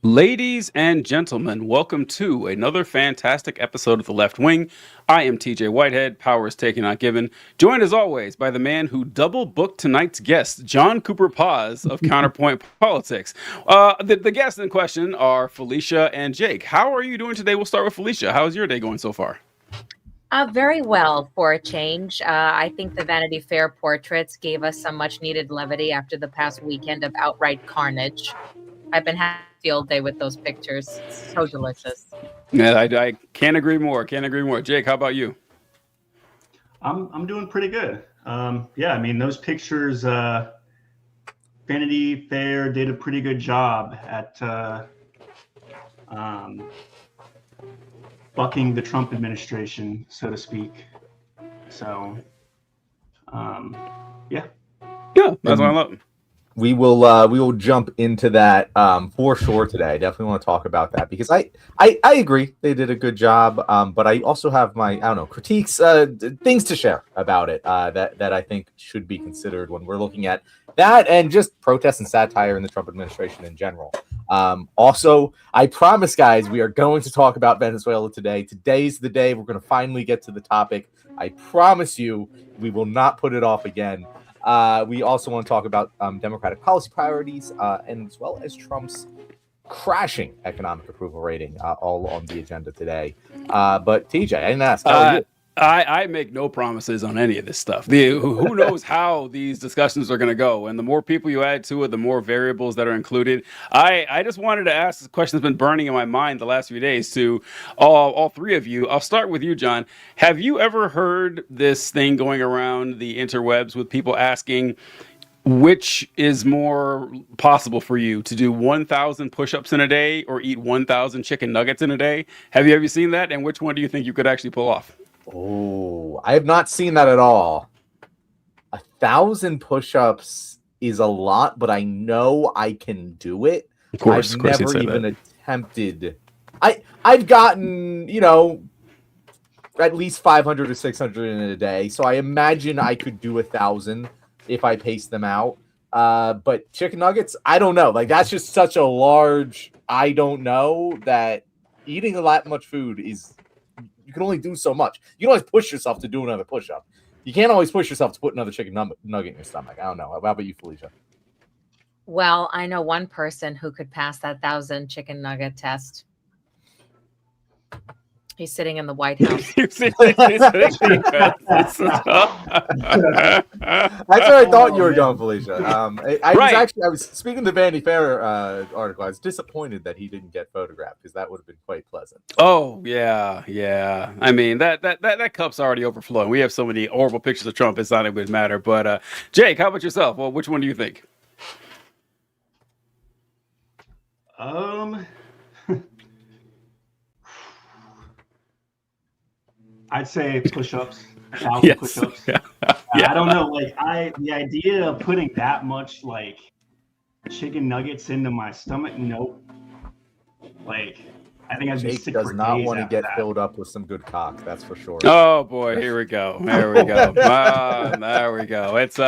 Ladies and gentlemen, welcome to another fantastic episode of The Left Wing. I am TJ Whitehead, power is taken, not given, joined as always by the man who double booked tonight's guest, John Cooper Paz of Counterpoint Politics. The guests in question are Felicia and Jake. How are you doing today? We'll start with Felicia. How's your day going so far? Very well for a change. I think the Vanity Fair portraits gave us some much needed levity after the past weekend of outright carnage. I've been having a field day with those pictures. It's so delicious. Yeah, I can't agree more. Can't agree more. Jake, how about you? I'm doing pretty good. Yeah, I mean those pictures. Vanity Fair did a pretty good job at bucking the Trump administration, so to speak. So, yeah. Yeah, that's what I love. We will jump into that for sure today. I definitely want to talk about that because I agree they did a good job, but I also have my critiques, things to share about it that I think should be considered when we're looking at that and just protests and satire in the Trump administration in general. Also, I promise, guys, we are going to talk about Venezuela today. Today's the day we're going to finally get to the topic. I promise you, we will not put it off again. We also want to talk about Democratic policy priorities and as well as Trump's crashing economic approval rating, all on the agenda today. But TJ, I didn't ask. How are you? I make no promises on any of this stuff. Who knows how these discussions are going to go? And the more people you add to it, the more variables that are included. I just wanted to ask a question that's been burning in my mind the last few days to all three of you. I'll start with you, John. Have you ever heard this thing going around the interwebs with people asking, which is more possible for you, to do 1,000 push-ups in a day or eat 1,000 chicken nuggets in a day? Have you ever seen that? And which one do you think you could actually pull off? Oh, I have not seen that at all. 1,000 push-ups is a lot, but I know I can do it. Of course, I've never even attempted. I've gotten, at least 500 or 600 in a day, so I imagine I could do 1,000 if I pace them out. But chicken nuggets, I don't know. Like, that's just such a large I don't know that eating a lot much food is. You can only do so much. You can always push yourself to do another push-up. You can't always push yourself to put another chicken nugget in your stomach. I don't know. How about you, Felicia? Well, I know one person who could pass that 1,000 chicken nugget test. He's sitting in the White House. That's where I thought you were going, Felicia. I was speaking to Vanity Fair article. I was disappointed that he didn't get photographed because that would have been quite pleasant. Oh yeah. I mean that cup's already overflowing. We have so many horrible pictures of Trump. It's not even gonna matter. But Jake, how about yourself? Well, which one do you think? I'd say push-ups, 1,000 push-ups. Yeah. I don't know, the idea of putting that much chicken nuggets into my stomach, nope. I think I'd be sick for days. Jake does not want to get filled up with some good cock, that's for sure. Oh boy, here we go. There we go. There we go. It's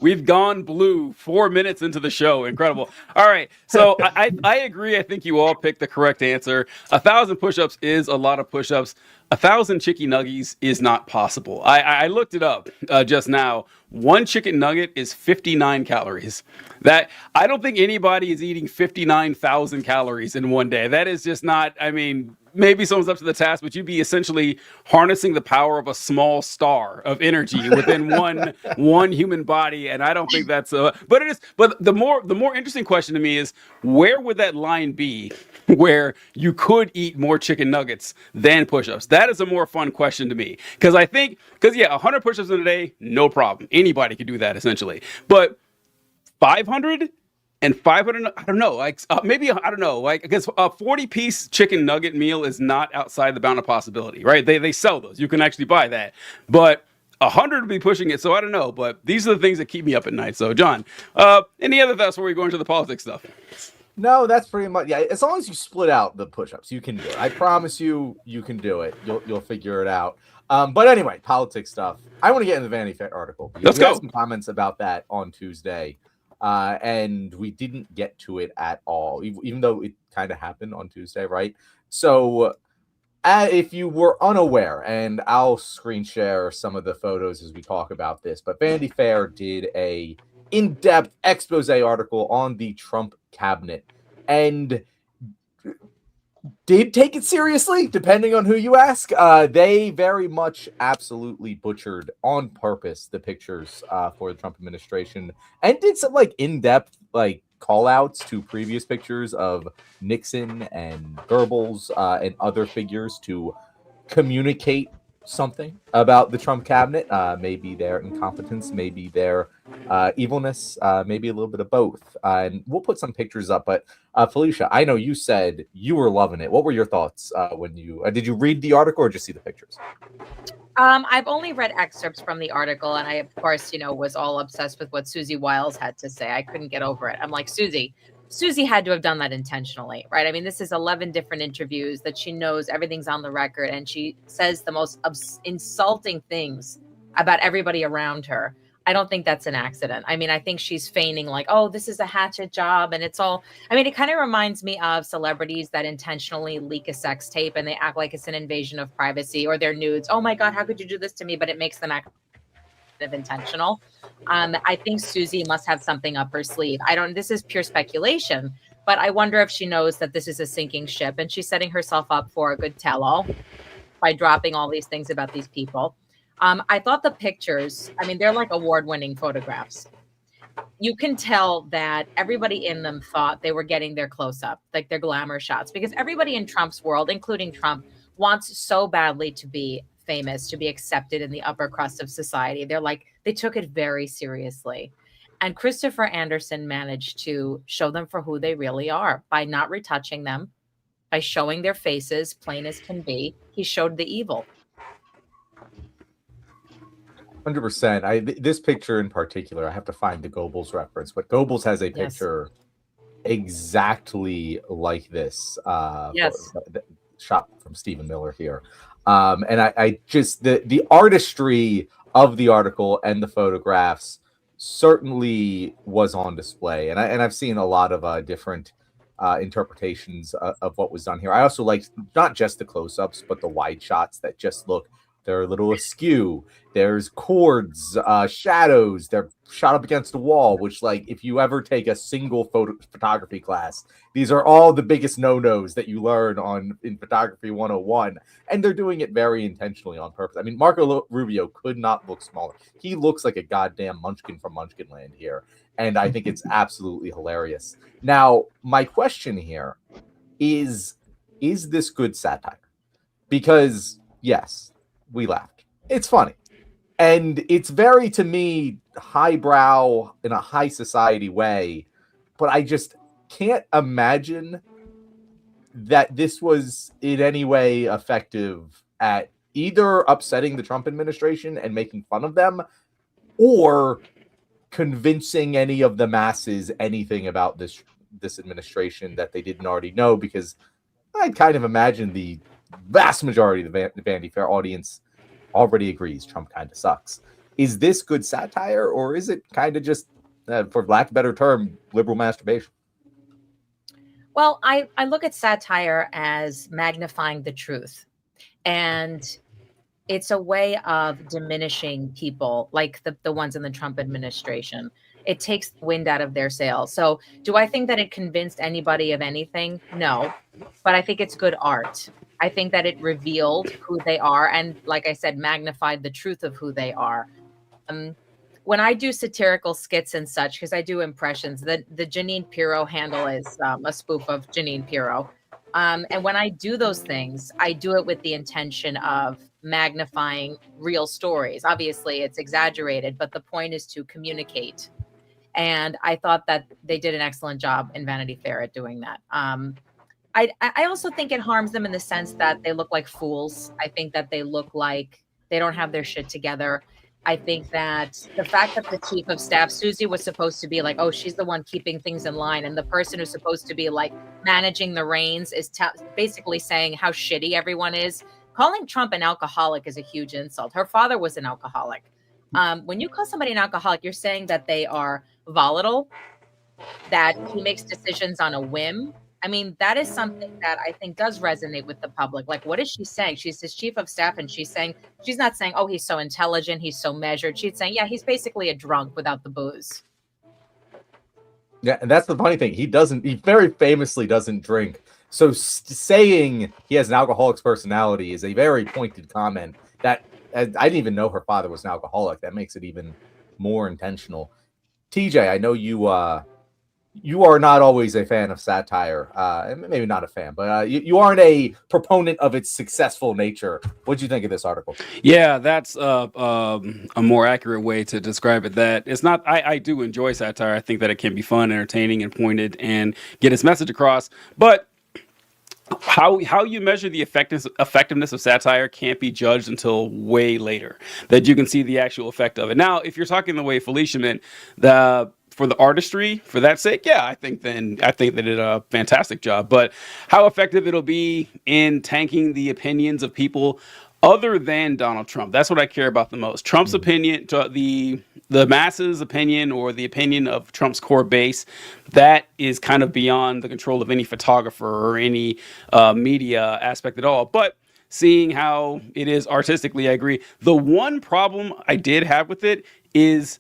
we've gone blue 4 minutes into the show. Incredible. All right, so I agree. I think you all picked the correct answer. 1,000 push-ups is a lot of push-ups. 1,000 chicken nuggies is not possible. I looked it up just now. One chicken nugget is 59 calories. That I don't think anybody is eating 59,000 calories in one day. That is just not. I mean, maybe someone's up to the task, but you'd be essentially harnessing the power of a small star of energy within one human body, and I don't think that's but it is. But the more interesting question to me is, where would that line be where you could eat more chicken nuggets than push-ups? That is a more fun question to me, because 100 push-ups in a day, no problem. Anybody could do that essentially, but 500 and 500, I don't know, maybe, I don't know, I guess a 40-piece chicken nugget meal is not outside the bound of possibility, right? They sell those. You can actually buy that. But 100 would be pushing it, so I don't know. But these are the things that keep me up at night. So, John, any other thoughts before we go into the politics stuff? No, that's pretty much, yeah. As long as you split out the push-ups, you can do it. I promise you can do it. You'll figure it out. But anyway, politics stuff. I want to get into the Vanity Fair article. Let's go. Had some comments about that on Tuesday. and we didn't get to it at all, even though it kind of happened on Tuesday, right? So if you were unaware, and I'll screen share some of the photos as we talk about this, but Vanity Fair did a in-depth expose article on the Trump cabinet and did take it seriously, depending on who you ask. They very much absolutely butchered on purpose the pictures for the Trump administration and did some like in-depth like call outs to previous pictures of Nixon and Goebbels and other figures to communicate something about the Trump cabinet, maybe their incompetence, maybe their evilness, maybe a little bit of both. And we'll put some pictures up. But Felicia, I know you said you were loving it. What were your thoughts when you did you read the article or just see the pictures? I've only read excerpts from the article, and I, of course, was all obsessed with what Susie Wiles had to say. I couldn't get over it. I'm like, Susie had to have done that intentionally, right? I mean, this is 11 different interviews that she knows everything's on the record, and she says the most insulting things about everybody around her. I don't think that's an accident. I mean, I think she's feigning like, oh, this is a hatchet job. And it's all, I mean, it kind of reminds me of celebrities that intentionally leak a sex tape and they act like it's an invasion of privacy, or their nudes. Oh my God, how could you do this to me? But it makes them act intentional. I think Susie must have something up her sleeve. This is pure speculation, but I wonder if she knows that this is a sinking ship and she's setting herself up for a good tell-all by dropping all these things about these people. I thought the pictures, I mean, they're like award-winning photographs. You can tell that everybody in them thought they were getting their close-up, like their glamour shots, because everybody in Trump's world, including Trump, wants so badly to be famous, to be accepted in the upper crust of society. They took it very seriously. And Christopher Anderson managed to show them for who they really are by not retouching them, by showing their faces plain as can be. He showed the evil. 100%. This picture in particular, I have to find the Goebbels reference, but Goebbels has a picture exactly like this. Shot from Stephen Miller here. And I just, the artistry of the article and the photographs certainly was on display. And I've seen a lot of different interpretations of what was done here. I also liked not just the close-ups, but the wide shots that just look, they're a little askew. There's chords, shadows. They're shot up against the wall, which, like, if you ever take a single photography class, these are all the biggest no-nos that you learn in Photography 101. And they're doing it very intentionally on purpose. I mean, Marco Rubio could not look smaller. He looks like a goddamn munchkin from Munchkinland here. And I think it's absolutely hilarious. Now, my question here is this good satire? Because, yes, we laughed. It's funny. And it's very, to me, highbrow in a high society way. But I just can't imagine that this was in any way effective at either upsetting the Trump administration and making fun of them, or convincing any of the masses anything about this administration that they didn't already know, because I kind of imagine the vast majority of the Vanity Fair audience already agrees Trump kind of sucks. Is this good satire, or is it kind of just, for lack of a better term, liberal masturbation? Well, I look at satire as magnifying the truth. And it's a way of diminishing people like the ones in the Trump administration. It takes the wind out of their sails. So do I think that it convinced anybody of anything? No, but I think it's good art. I think that it revealed who they are and, like I said, magnified the truth of who they are. When I do satirical skits and such, because I do impressions, the Jeanine Pirro handle is a spoof of Jeanine Pirro. And when I do those things, I do it with the intention of magnifying real stories. Obviously, it's exaggerated, but the point is to communicate. And I thought that they did an excellent job in Vanity Fair at doing that. I also think it harms them in the sense that they look like fools. I think that they look like they don't have their shit together. I think that the fact that the chief of staff, Susie, was supposed to be like, oh, she's the one keeping things in line. And the person who's supposed to be like managing the reins is basically saying how shitty everyone is. Calling Trump an alcoholic is a huge insult. Her father was an alcoholic. When you call somebody an alcoholic, you're saying that they are volatile, that he makes decisions on a whim. I mean, that is something that I think does resonate with the public. Like, what is she saying? She's his chief of staff, and she's not saying, oh, he's so intelligent, he's so measured. She's saying, yeah, he's basically a drunk without the booze. Yeah, and that's the funny thing. He very famously doesn't drink. So saying he has an alcoholic's personality is a very pointed comment that I didn't even know her father was an alcoholic. That makes it even more intentional. TJ, I know you are not always a fan of satire. Maybe not a fan, but you aren't a proponent of its successful nature. What do you think of this article? Yeah, that's a more accurate way to describe it. That it's not. I do enjoy satire. I think that it can be fun, entertaining, and pointed, and get its message across. But how you measure the effectiveness of satire can't be judged until way later, that you can see the actual effect of it. Now, if you're talking the way Felicia meant, for the artistry, for that sake, yeah, I think they did a fantastic job. But how effective it'll be in tanking the opinions of people other than Donald Trump, that's what I care about the most. Trump's opinion, the masses' opinion, or the opinion of Trump's core base, that is kind of beyond the control of any photographer or any media aspect at all. But seeing how it is artistically, I agree. The one problem I did have with it is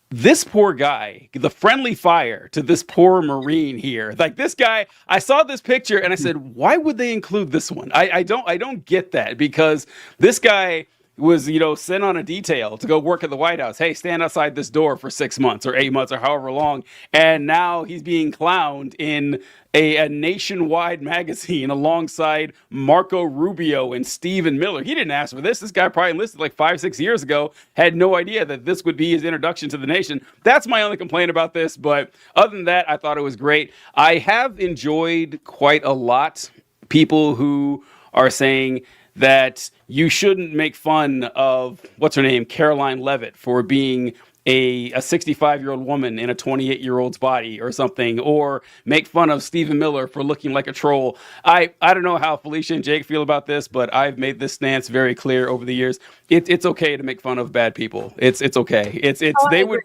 this poor guy, the friendly fire to this poor Marine here. Like, this guy, I saw this picture and I said, why would they include this one? I don't get that, because this guy was, sent on a detail to go work at the White House. Hey, stand outside this door for 6 months or 8 months or however long. And now he's being clowned in a nationwide magazine alongside Marco Rubio and Stephen Miller. He didn't ask for this. This guy probably enlisted like 5-6 years ago, had no idea that this would be his introduction to the nation. That's my only complaint about this. But other than that, I thought it was great. I have enjoyed quite a lot people who are saying that you shouldn't make fun of, what's her name, Caroline Levitt, for being a 65-year-old woman in a 28-year-old's body or something, or make fun of Stephen Miller for looking like a troll. I don't know how Felicia and Jake feel about this, but I've made this stance very clear over the years. It's okay to make fun of bad people. It's okay. They would.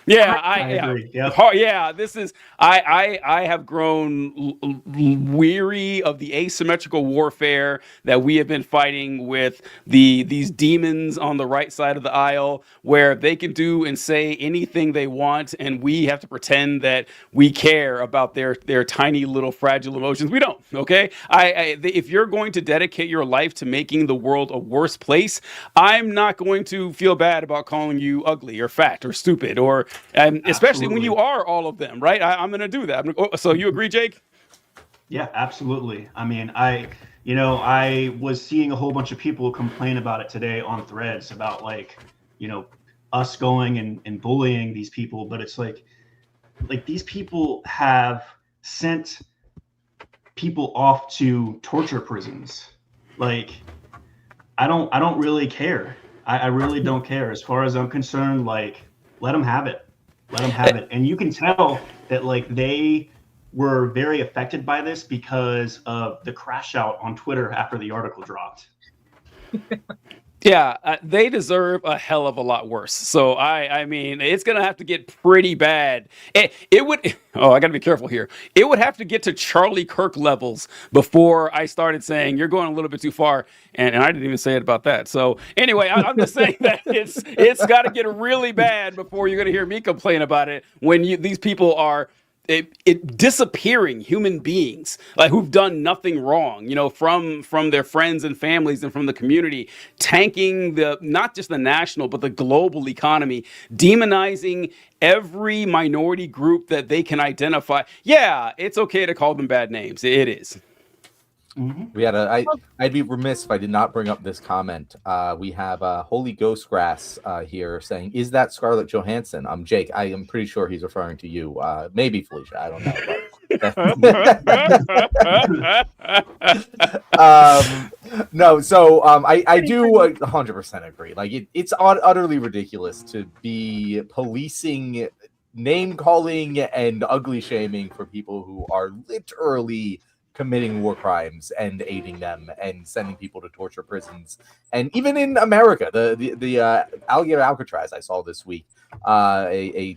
Yeah, I agree. Yep. Yeah, this is I have grown weary of the asymmetrical warfare that we have been fighting with these demons on the right side of the aisle, where they can do and say anything they want, and we have to pretend that we care about their tiny little fragile emotions. We don't. Okay, if you're going to dedicate your life to making the world a worse place, I'm not going to feel bad about calling you ugly or fat or stupid, or especially when you are all of them, right? I'm going to do that. So you agree, Jake? Yeah, absolutely. I mean, I was seeing a whole bunch of people complain about it today on Threads about, like, us going and bullying these people. But it's like these people have sent people off to torture prisons. Like, I don't really care. I really don't care. As far as I'm concerned, like, let them have it. Let them have it. And you can tell that, like, they were very affected by this because of the crash out on Twitter after the article dropped. Yeah, they deserve a hell of a lot worse. So I mean, it's gonna have to get pretty bad. It would. Oh, I gotta be careful here. It would have to get to Charlie Kirk levels before I started saying you're going a little bit too far. And I didn't even say it about that. So anyway, I'm just saying that it's got to get really bad before you're gonna hear me complain about it. When these people are disappearing human beings, like, who've done nothing wrong, from their friends and families and from the community, tanking not just the national but the global economy, demonizing every minority group that they can identify. Yeah, it's okay to call them bad names. It is. Mm-hmm. I'd be remiss if I did not bring up this comment. We have Holy Ghost Grass here saying, "Is that Scarlett Johansson?" Jake, I am pretty sure he's referring to you. Maybe Felicia, I don't know. No, so I do 100% agree. Like, it's utterly ridiculous to be policing name calling and ugly shaming for people who are literally committing war crimes and aiding them and sending people to torture prisons. And even in America, the alligator Alcatraz I saw this week, a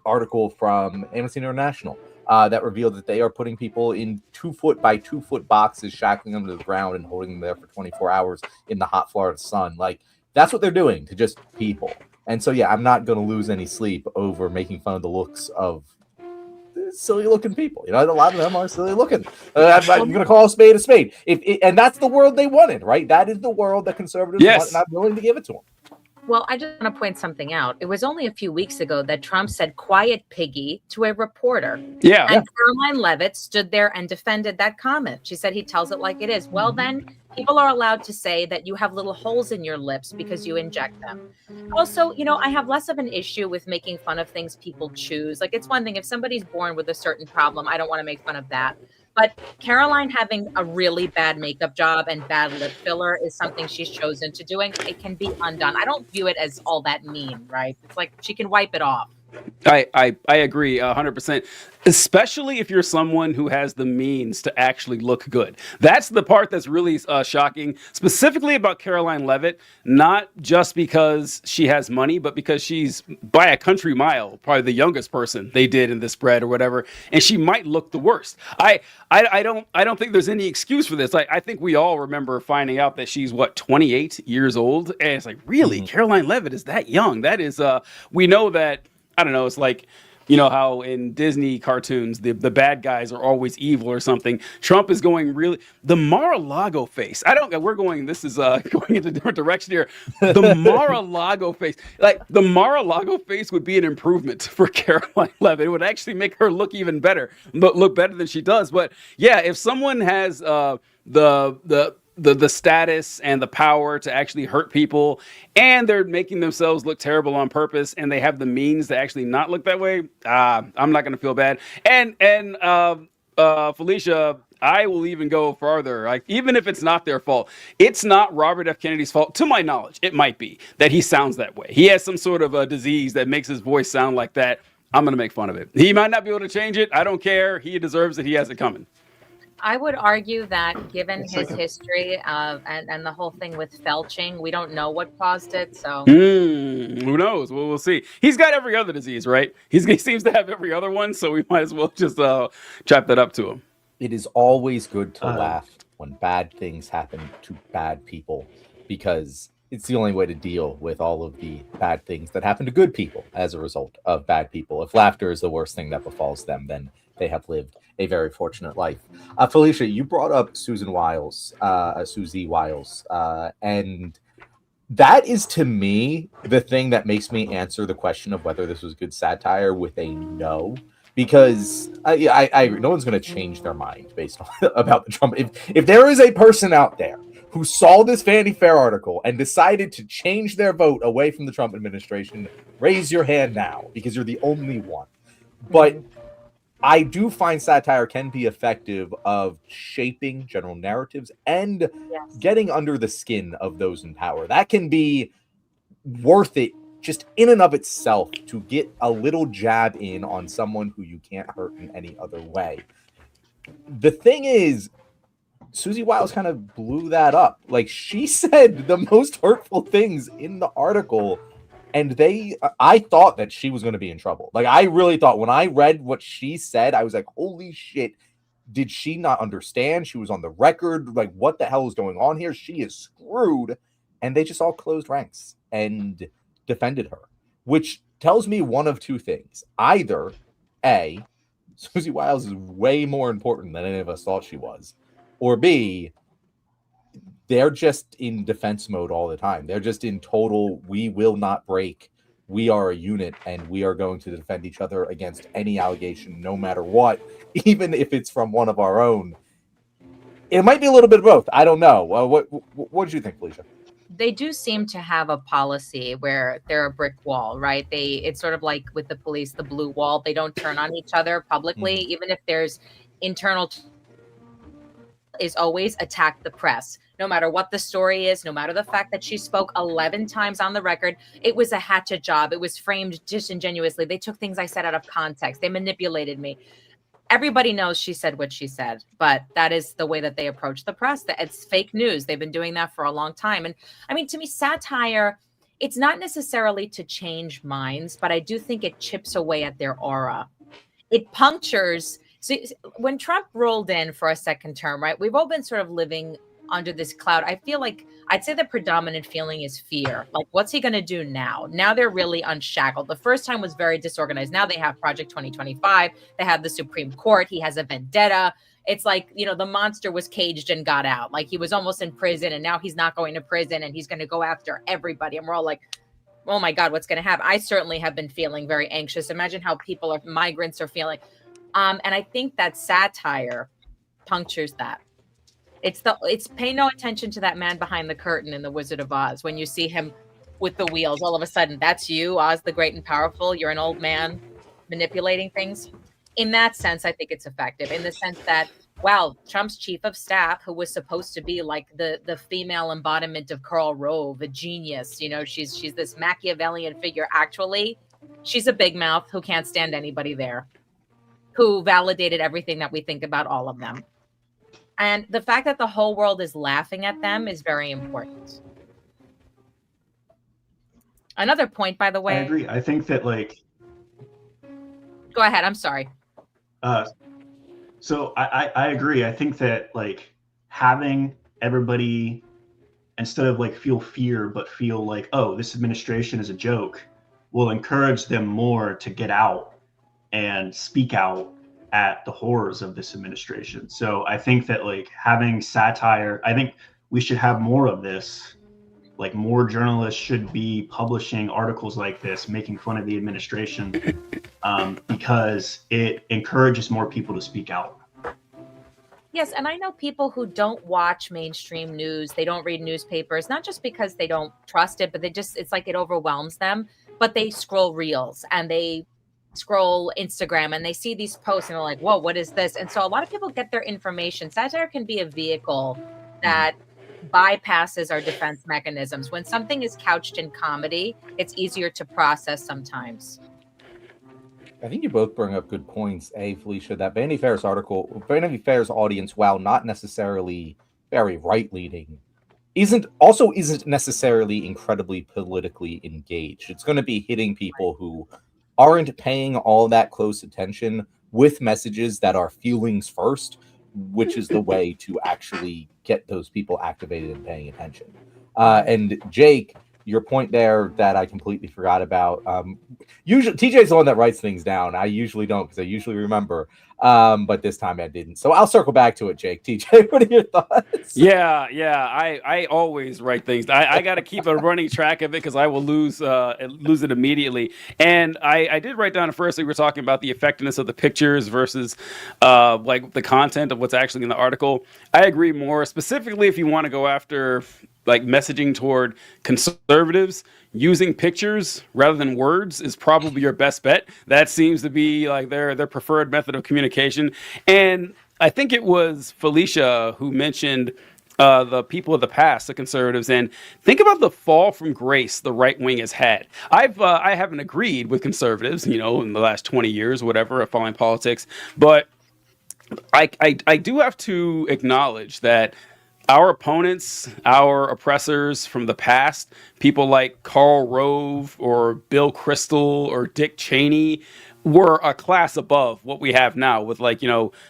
article from Amnesty International that revealed that they are putting people in 2 foot by 2 foot boxes, shackling them to the ground and holding them there for 24 hours in the hot Florida sun. Like, that's what they're doing to just people. And so, yeah, I'm not going to lose any sleep over making fun of the looks of silly looking people. You know, a lot of them are silly looking. I'm going to call a spade a spade. And that's the world they wanted, right? That is the world that conservatives want, and I'm willing to give it to them. Well, I just want to point something out. It was only a few weeks ago that Trump said "quiet piggy" to a reporter. Yeah. And Caroline Leavitt stood there and defended that comment. She said he tells it like it is. Well, then people are allowed to say that you have little holes in your lips because you inject them. Also, you know, I have less of an issue with making fun of things people choose. Like, it's one thing if somebody's born with a certain problem, I don't want to make fun of that. But Caroline having a really bad makeup job and bad lip filler is something she's chosen to do, and it can be undone. I don't view it as all that mean, right? It's like she can wipe it off. I agree 100%, especially if you're someone who has the means to actually look good. That's the part that's really shocking, specifically about Caroline Leavitt, not just because she has money, but because she's by a country mile probably the youngest person they did in this spread or whatever, and she might look the worst. I don't think there's any excuse for this. I think we all remember finding out that she's 28 years old, and it's like, really, Caroline Leavitt is that young? That is we know that. I don't know. It's like, you know how in Disney cartoons, the bad guys are always evil or something. Trump is going really the Mar-a-Lago face. We're going, this is going in a different direction here. The Mar-a-Lago face, like the Mar-a-Lago face would be an improvement for Caroline Leavitt. It would actually make her look even better, look better than she does. But yeah, if someone has the status and the power to actually hurt people, and they're making themselves look terrible on purpose, and they have the means to actually not look that way, I'm not going to feel bad. And Felicia, I will even go farther. Like, even if it's not their fault, it's not Robert F. Kennedy's fault. To my knowledge, it might be that he sounds that way. He has some sort of a disease that makes his voice sound like that. I'm going to make fun of it. He might not be able to change it. I don't care. He deserves it. He has it coming. I would argue that given his history and the whole thing with felching, we don't know what caused it. So who knows? We'll see. He's got every other disease, right? He seems to have every other one, so we might as well just chop that up to him. It is always good to laugh when bad things happen to bad people, because it's the only way to deal with all of the bad things that happen to good people as a result of bad people. If laughter is the worst thing that befalls them, then they have lived a very fortunate life. Felicia, you brought up Susie Wiles, and that is, to me, the thing that makes me answer the question of whether this was good satire with a no, because I agree, no one's going to change their mind based on about the Trump. If there is a person out there who saw this Vanity Fair article and decided to change their vote away from the Trump administration, raise your hand now, because you're the only one. But I do find satire can be effective of shaping general narratives and getting under the skin of those in power. That can be worth it just in and of itself to get a little jab in on someone who you can't hurt in any other way. The thing is, Susie Wiles kind of blew that up. Like, she said the most hurtful things in the article, and I thought that she was going to be in trouble. Like, I really thought when I read what she said, I was like, holy shit, did she not understand? She was on the record. Like, what the hell is going on here? She is screwed. And they just all closed ranks and defended her, which tells me one of two things. Either, A, Susie Wiles is way more important than any of us thought she was, or B, they're just in defense mode all the time. They're just in total, we will not break. We are a unit, and we are going to defend each other against any allegation, no matter what, even if it's from one of our own. It might be a little bit of both. I don't know. What did you think, Felicia? they do seem to have a policy where they're a brick wall, right? It's sort of like with the police, the blue wall. They don't turn on each other publicly, even if there's internal is always attack the press. No matter what the story is, no matter the fact that she spoke 11 times on the record, it was a hatchet job. It was framed disingenuously. They took things I said out of context. They manipulated me. everybody knows she said what she said, but that is the way that they approach the press. That it's fake news. They've been doing that for a long time. And I mean, to me, satire, it's not necessarily to change minds, but I do think it chips away at their aura. It punctures. So when Trump rolled in for a second term, right, we've all been sort of living under this cloud. I feel like I'd say the predominant feeling is fear. Like, what's he going to do now? Now they're really unshackled. The first time was very disorganized. Now they have Project 2025. They have the Supreme Court. He has a vendetta. It's like, you know, the monster was caged and got out. Like, he was almost in prison and now he's not going to prison and he's going to go after everybody. And we're all like, oh my God, what's going to happen? I certainly have been feeling very anxious. Imagine how migrants are feeling. And I think that satire punctures that. It's pay no attention to that man behind the curtain in The Wizard of Oz. When you see him with the wheels, all of a sudden, that's you, Oz the Great and Powerful. You're an old man manipulating things. In that sense, I think it's effective. In the sense that, wow, Trump's chief of staff, who was supposed to be like the female embodiment of Karl Rove, a genius, you know, she's this Machiavellian figure. Actually, she's a big mouth who can't stand anybody there, who validated everything that we think about all of them. And the fact that the whole world is laughing at them is very important. Another point, by the way. I agree. I think that, like... Go ahead. I'm sorry. So I agree. I think that, like, having everybody, instead of, like, feel fear, but feel like, oh, this administration is a joke, will encourage them more to get out and speak out at the horrors of this administration. So I think that, like, having satire, I think we should have more of this. Like, more journalists should be publishing articles like this, making fun of the administration, because it encourages more people to speak out. Yes, and I know people who don't watch mainstream news. They don't read newspapers, not just because they don't trust it, but it's like it overwhelms them. But they scroll reels and they scroll Instagram and they see these posts and they're like, whoa, what is this? And so a lot of people get their information. Satire can be a vehicle that bypasses our defense mechanisms. When something is couched in comedy, it's easier to process sometimes. I think you both bring up good points. Felicia, that Vanity Fair's audience, while not necessarily very right-leaning, isn't necessarily incredibly politically engaged. It's going to be hitting people who aren't paying all that close attention with messages that are feelings first, which is the way to actually get those people activated and paying attention. And Jake, your point there that I completely forgot about. Usually TJ's the one that writes things down. I usually don't, because I usually remember. But this time I didn't. So I'll circle back to it, Jake. TJ, what are your thoughts? Yeah. I always write things. I got to keep a running track of it because I will lose it immediately. And I did write down at first, we were talking about the effectiveness of the pictures versus like the content of what's actually in the article. I agree more, specifically if you want to go after like messaging toward conservatives. Using pictures rather than words is probably your best bet. That seems to be like their preferred method of communication. And I think it was Felicia who mentioned the people of the past, the conservatives, and think about the fall from grace the right wing has had. I haven't agreed with conservatives, in the last 20 years, whatever, of following politics, but I do have to acknowledge that our opponents, our oppressors from the past, people like Karl Rove or Bill Kristol or Dick Cheney, were a class above what we have now with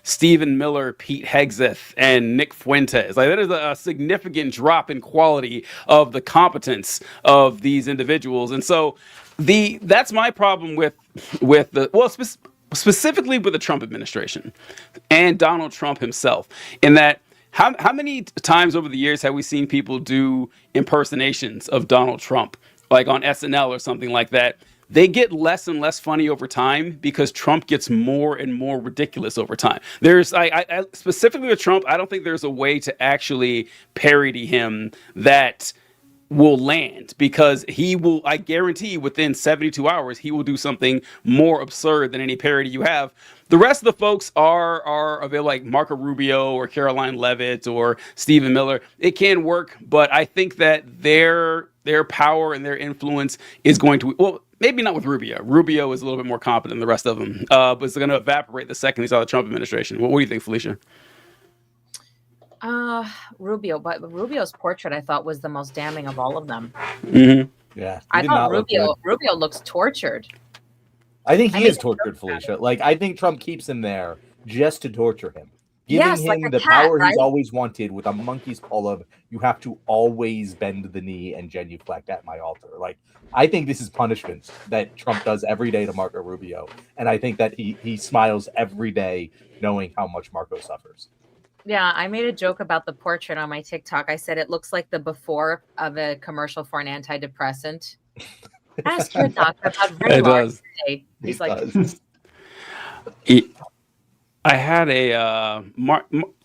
Stephen Miller, Pete Hegseth, and Nick Fuentes. Like, that is a significant drop in quality of the competence of these individuals. And so that's my problem specifically with the Trump administration and Donald Trump himself, in that How many times over the years have we seen people do impersonations of Donald Trump, like on SNL or something like that? They get less and less funny over time because Trump gets more and more ridiculous over time. I specifically with Trump, I don't think there's a way to actually parody him that will land, because he will, I guarantee within 72 hours, he will do something more absurd than any parody you have. The rest of the folks are available, like Marco Rubio or Caroline Levitt or Stephen Miller. It can work, but I think that their power and their influence is going to, maybe not with Rubio. Rubio is a little bit more competent than the rest of them, but it's going to evaporate the second he's out of the Trump administration. What do you think, Felicia? Rubio, but Rubio's portrait I thought was the most damning of all of them. Mm-hmm. Yeah, I thought Rubio looks tortured. I think he is tortured, Felicia. Like, I think Trump keeps him there just to torture him, giving him the power he's always wanted with a monkey's paw of, you have to always bend the knee and genuflect at my altar. Like, I think this is punishment that Trump does every day to Marco Rubio, and I think that he smiles every day knowing how much Marco suffers. Yeah, I made a joke about the portrait on my TikTok. I said it looks like the before of a commercial for an antidepressant. Ask your doctor about very large today. He's like, I had a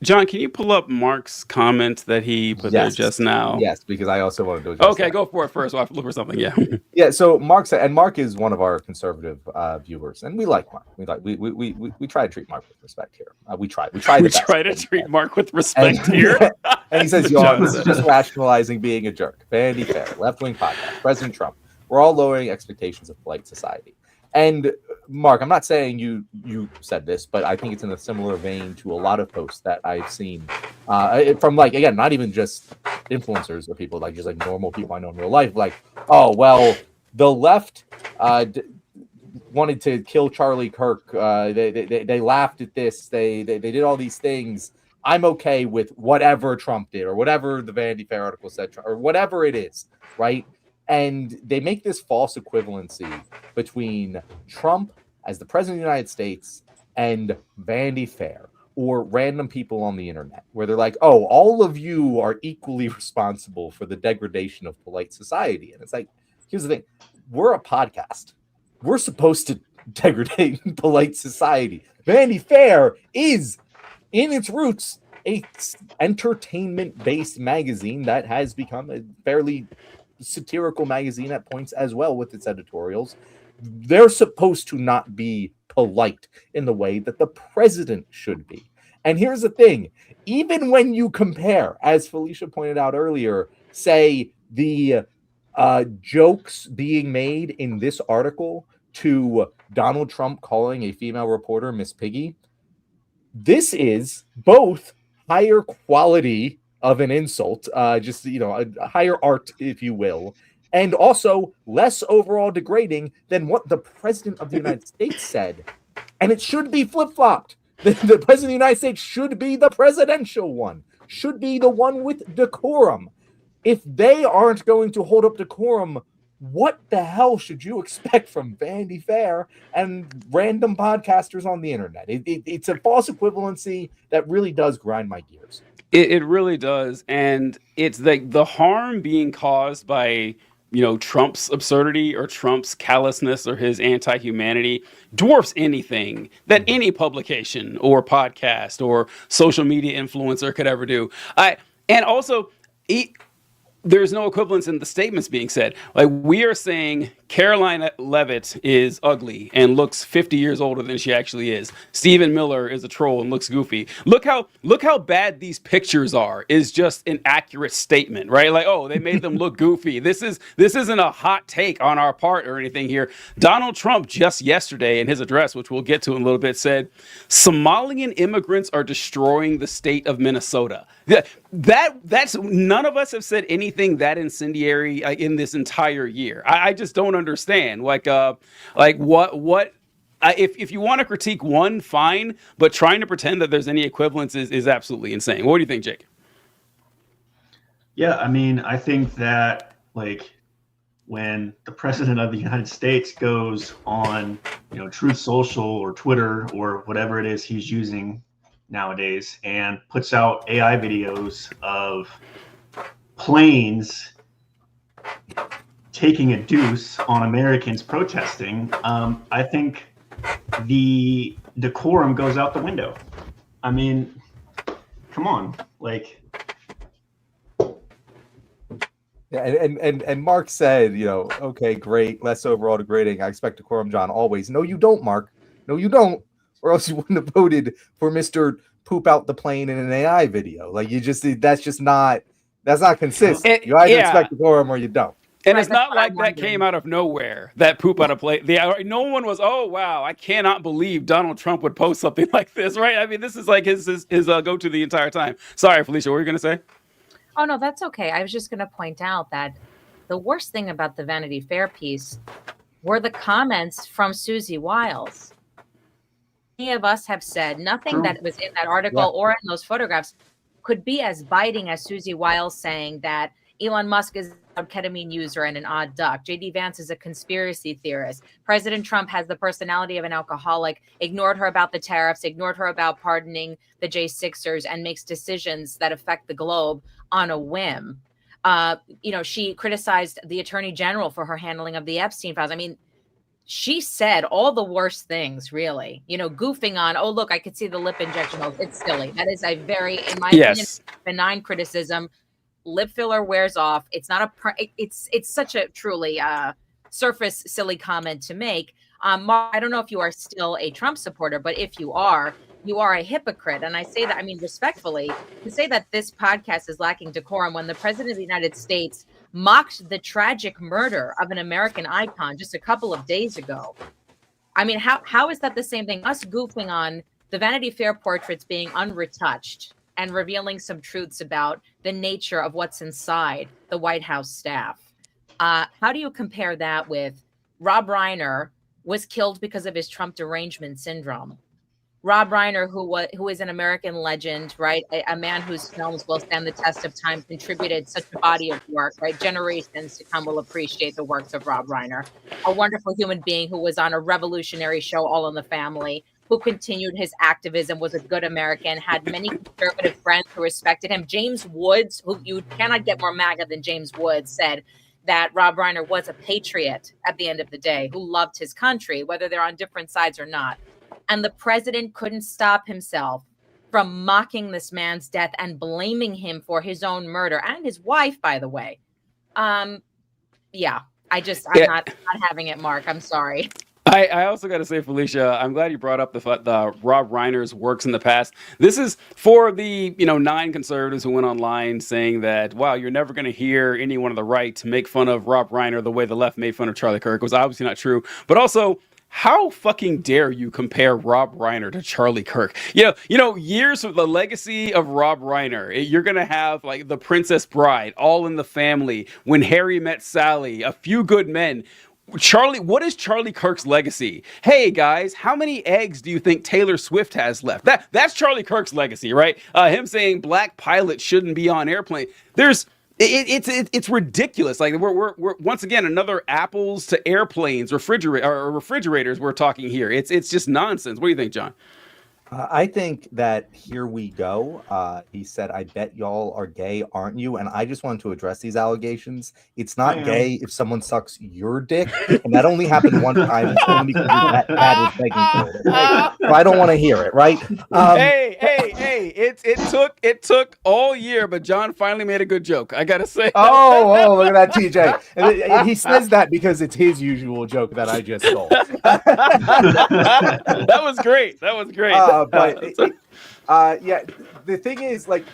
John. Can you pull up Mark's comment that he put there just now? Yes, because I also want to do. Okay, go for it first. I'll have to look for something. Yeah. Yeah. So Mark said, and Mark is one of our conservative viewers, and we like Mark. We try to treat Mark with respect here. We try to treat Mark with respect here. And he says, "Y'all, this is just rationalizing being a jerk. Vanity Fair, left-wing podcast, President Trump. We're all lowering expectations of polite society." And Mark, I'm not saying you said this, but I think it's in a similar vein to a lot of posts that I've seen from, like, again, not even just influencers or people, like just like normal people I know in real life. Like, oh, well, the left wanted to kill Charlie Kirk. They laughed at this. They did all these things. I'm okay with whatever Trump did or whatever the Vanity Fair article said or whatever it is, right? And they make this false equivalency between Trump as the president of the United States and Vanity Fair or random people on the internet, where they're like, oh, all of you are equally responsible for the degradation of polite society. And it's like, here's the thing. We're a podcast. We're supposed to degrade polite society. Vanity Fair is, in its roots, a entertainment-based magazine that has become a fairly satirical magazine at points as well with its editorials. They're supposed to not be polite in the way that the president should be. And here's the thing, even when you compare, as Felicia pointed out earlier, say the jokes being made in this article to Donald Trump calling a female reporter Miss Piggy, this is both higher quality of an insult, just, a higher art, if you will, and also less overall degrading than what the president of the United States said. And it should be flip-flopped. The president of the United States should be the presidential one, should be the one with decorum. If they aren't going to hold up decorum, what the hell should you expect from Vanity Fair and random podcasters on the internet? It's a false equivalency that really does grind my gears. It really does. And it's like the harm being caused by, Trump's absurdity or Trump's callousness or his anti-humanity dwarfs anything that any publication or podcast or social media influencer could ever do. There's no equivalence in the statements being said. Like, we are saying Caroline Leavitt is ugly and looks 50 years older than she actually is. Stephen Miller is a troll and looks goofy. Look how bad these pictures are is just an accurate statement, right? Like, oh, they made them look goofy. This isn't a hot take on our part or anything here. Donald Trump just yesterday in his address, which we'll get to in a little bit, said Somalian immigrants are destroying the state of Minnesota. That's none of us have said anything that incendiary in this entire year. I just don't understand. What if you want to critique one, fine, but trying to pretend that there's any equivalence is absolutely insane. What do you think, Jake? Yeah, I mean, I think that when the president of the United States goes on, Truth Social or Twitter or whatever it is he's using nowadays and puts out AI videos of planes taking a deuce on Americans protesting, I think the decorum goes out the window. I mean, come on, Yeah, and Mark said, okay, great, less overall degrading. I expect decorum, John, always. No, you don't, Mark. No, you don't. Or else you wouldn't have voted for Mr. Poop out the plane in an AI video. That's not consistent. You either expect decorum or you don't. And Right, it's that's not what I'm like that wondering. came out of nowhere, that poop out of play. No one was, oh, wow, I cannot believe Donald Trump would post something like this, right? I mean, this is like his go-to the entire time. Sorry, Felicia, what were you going to say? Oh, no, that's okay. I was just going to point out that the worst thing about the Vanity Fair piece were the comments from Susie Wiles. Many of us have said nothing that was in that article or in those photographs could be as biting as Susie Wiles saying that Elon Musk is a ketamine user and an odd duck. JD Vance is a conspiracy theorist. President Trump has the personality of an alcoholic, ignored her about the tariffs, ignored her about pardoning the J6ers, and makes decisions that affect the globe on a whim. She criticized the attorney general for her handling of the Epstein files. I mean, she said all the worst things, really, goofing on, oh, look, I could see the lip injection. Oh, it's silly. That is a very, in my opinion, benign criticism. Lip filler wears off. It's not it's such a truly surface silly comment to make. Mark, I don't know if you are still a Trump supporter, but if you are a hypocrite. And I say that, I mean, respectfully, to say that this podcast is lacking decorum when the president of the United States mocked the tragic murder of an American icon just a couple of days ago. I mean, how is that the same thing? Us goofing on the Vanity Fair portraits being unretouched and revealing some truths about the nature of what's inside the White House staff. How do you compare that with Rob Reiner was killed because of his Trump derangement syndrome? Rob Reiner, who is an American legend, right? A man whose films will stand the test of time, contributed such a body of work, right? Generations to come will appreciate the works of Rob Reiner. A wonderful human being who was on a revolutionary show, All in the Family, who continued his activism, was a good American, had many conservative friends who respected him. James Woods, who you cannot get more MAGA than James Woods, said that Rob Reiner was a patriot at the end of the day, who loved his country, whether they're on different sides or not. And the president couldn't stop himself from mocking this man's death and blaming him for his own murder, and his wife, by the way. I'm not having it, Mark. I'm sorry. I also got to say, Felicia, I'm glad you brought up the Rob Reiner's works in the past. This is for the 9 conservatives who went online saying that, wow, you're never going to hear anyone on the right to make fun of Rob Reiner the way the left made fun of Charlie Kirk. It was obviously not true. But also, how fucking dare you compare Rob Reiner to Charlie Kirk? Years of the legacy of Rob Reiner. You're going to have like The Princess Bride, All in the Family, When Harry Met Sally, A Few Good Men. What is Charlie Kirk's legacy? Hey guys, how many eggs do you think Taylor Swift has left? That's Charlie Kirk's legacy, right? Him saying black pilots shouldn't be on airplane. It's ridiculous. Like we're once again another apples to airplanes, refrigerators we're talking here. It's just nonsense. What do you think, John? I think that here we go. He said, I bet y'all are gay, aren't you? And I just wanted to address these allegations. It's not gay if someone sucks your dick. And that only happened one time. It's only because that was begging for it. Okay? So I don't want to hear it, right? Hey. It took all year, but John finally made a good joke. I got to say. Oh, look at that, TJ. And he says that because it's his usual joke that I just stole. That was great. The thing is, like,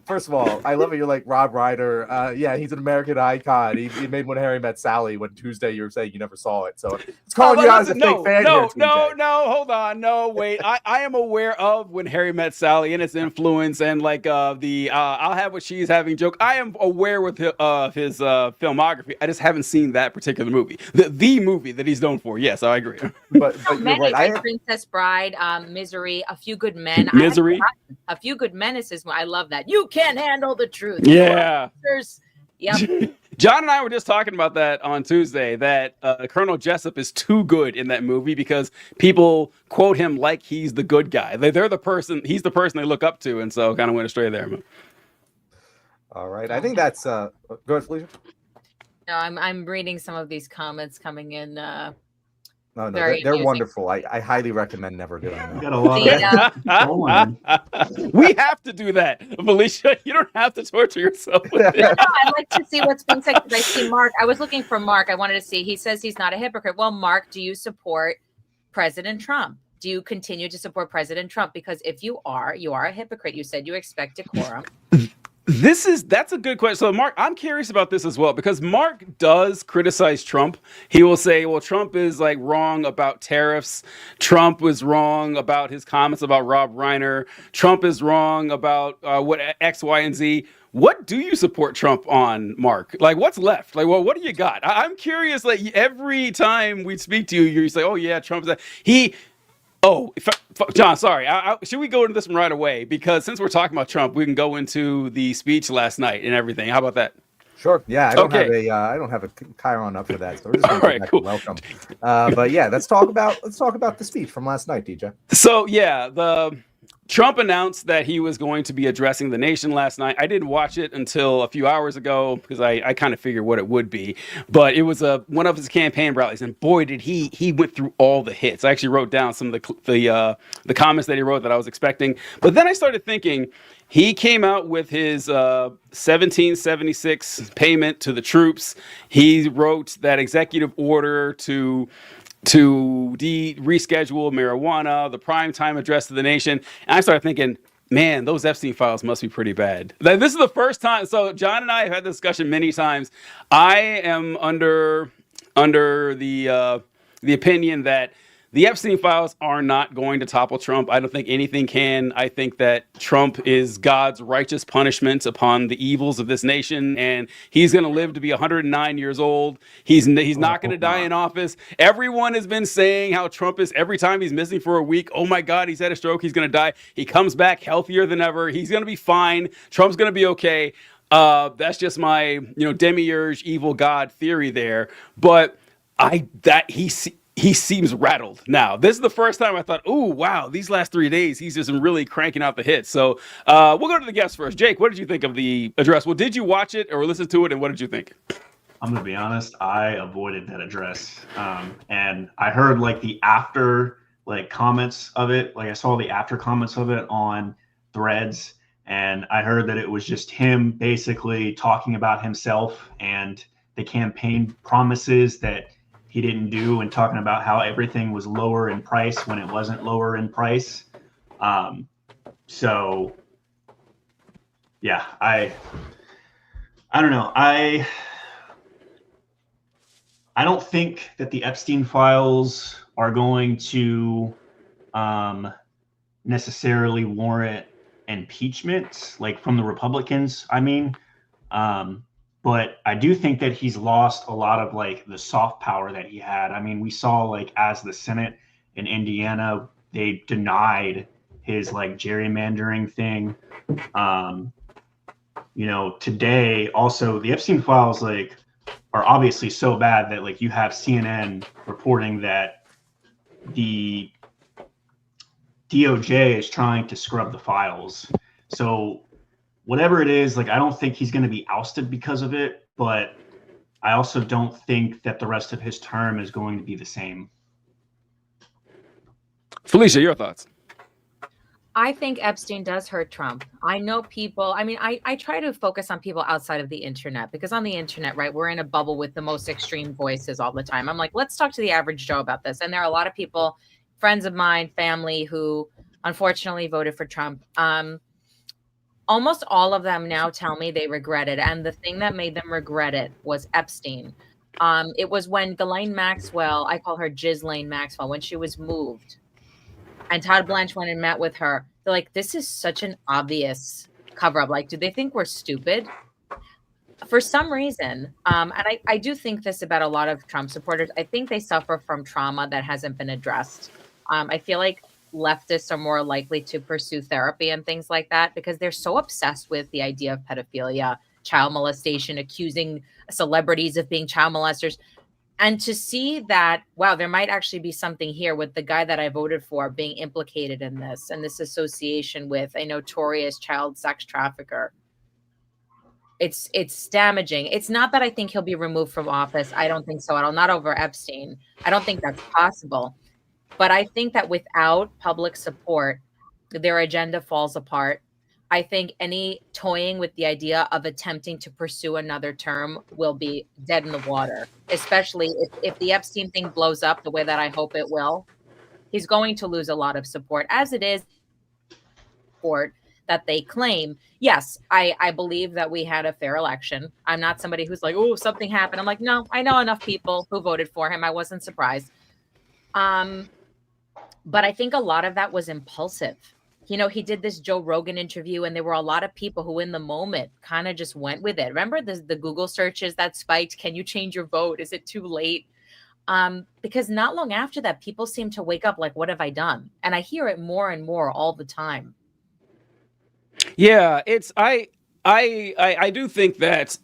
first of all, I love it. You're like Rob Reiner. He's an American icon. He made When Harry Met Sally. When Tuesday you were saying you never saw it, so it's calling you out as a fake fan. No, hold on, no, wait. I am aware of When Harry Met Sally and its influence, and like the I'll Have What She's Having joke. I am aware with his filmography. I just haven't seen that particular movie, the movie that he's known for. Yes, I agree. But many, you're right. Princess Bride, Misery, A Few Good Men. Misery. A Few Good Men is his. I love that. You can't handle the truth. Yeah. Yep. John and I were just talking about that on Tuesday, that Colonel Jessup is too good in that movie because people quote him like he's the good guy. He's the person they look up to, and so kind of went astray there. All right. I think that's go ahead, Felicia. No, I'm reading some of these comments coming in. No, they're wonderful. I highly recommend never doing that. You gotta love it. We have to do that, Felicia. You don't have to torture yourself with it. No, I like to see what's being said because I see Mark. I was looking for Mark. I wanted to see. He says he's not a hypocrite. Well, Mark, do you support President Trump? Do you continue to support President Trump? Because if you are a hypocrite. You said you expect decorum. That's a good question. So Mark, I'm curious about this as well because Mark does criticize Trump. He will say, well, Trump is like wrong about tariffs. Trump was wrong about his comments about Rob Reiner. Trump is wrong about what X, Y, and Z. What do you support Trump on, Mark? Like, what's left? Like, well, what do you got? I'm curious. Like, every time we speak to you, you say, "Oh yeah, Trump's that." Oh, John, sorry. Should we go into this one right away? Because since we're talking about Trump, we can go into the speech last night and everything. How about that? Sure. Yeah, I don't Okay. have a Chiron up for that, so we're just All going to right, cool. welcome. But yeah, let's talk about the speech from last night, DJ. So yeah, the Trump announced that he was going to be addressing the nation last night. I didn't watch it until a few hours ago because I kind of figured what it would be. But it was one of his campaign rallies, and boy, did he went through all the hits. I actually wrote down some of the comments that he wrote that I was expecting. But then I started thinking he came out with his 1776 payment to the troops. He wrote that executive order to reschedule marijuana, the primetime address to the nation. And I started thinking, man, those Epstein files must be pretty bad. Like, this is the first time. So John and I have had this discussion many times. I am under the opinion that the Epstein files are not going to topple Trump. I don't think anything can. I think that Trump is God's righteous punishment upon the evils of this nation, and he's going to live to be 109 years old. He's not going to die in office. Everyone has been saying how Trump is, every time he's missing for a week, oh my God, he's had a stroke, he's going to die. He comes back healthier than ever. He's going to be fine. Trump's going to be okay. That's just my demiurge evil God theory there. But he seems rattled now. This is the first time I thought, oh, wow, these last 3 days, he's just really cranking out the hits. So we'll go to the guests first. Jake, what did you think of the address? Well, did you watch it or listen to it, and what did you think? I'm going to be honest, I avoided that address. And I heard like the after comments of it. Like I saw the after comments of it on Threads, and I heard that it was just him basically talking about himself and the campaign promises that he didn't do, and talking about how everything was lower in price when it wasn't lower in price. So yeah, I don't know. I don't think that the Epstein files are going to necessarily warrant impeachment, like from the Republicans. I mean, but I do think that he's lost a lot of like the soft power that he had. I mean, we saw like as the Senate in Indiana, they denied his like gerrymandering thing. Today also the Epstein files like are obviously so bad that like you have CNN reporting that the DOJ is trying to scrub the files. So whatever it is, like I don't think he's going to be ousted because of it, but I also don't think that the rest of his term is going to be the same. Felicia, your thoughts? I think Epstein does hurt Trump. I know people, I mean, I try to focus on people outside of the internet, because on the internet, right, we're in a bubble with the most extreme voices all the time. I'm like, let's talk to the average Joe about this. And there are a lot of people, friends of mine, family, who unfortunately voted for Trump. Almost all of them now tell me they regret it. And the thing that made them regret it was Epstein. It was when Ghislaine Maxwell, I call her Ghislaine Maxwell, when she was moved, and Todd Blanche went and met with her. They're like, this is such an obvious cover up. Like, do they think we're stupid? For some reason, and I do think this about a lot of Trump supporters, I think they suffer from trauma that hasn't been addressed. I feel like leftists are more likely to pursue therapy and things like that because they're so obsessed with the idea of pedophilia, child molestation, accusing celebrities of being child molesters. And to see that, wow, there might actually be something here with the guy that I voted for being implicated in this, and this association with a notorious child sex trafficker. It's damaging. It's not that I think he'll be removed from office. I don't think so at all. Not over Epstein. I don't think that's possible. But I think that without public support, their agenda falls apart. I think any toying with the idea of attempting to pursue another term will be dead in the water, especially if the Epstein thing blows up the way that I hope it will. He's going to lose a lot of support. As it is, support that they claim. Yes, I believe that we had a fair election. I'm not somebody who's like, oh, something happened. I'm like, no, I know enough people who voted for him. I wasn't surprised. But I think a lot of that was impulsive. You know, he did this Joe Rogan interview, and there were a lot of people who, in the moment, kind of just went with it. Remember the Google searches that spiked? Can you change your vote? Is it too late? Because not long after that, people seem to wake up like, what have I done? And I hear it more and more all the time. Yeah, I do think that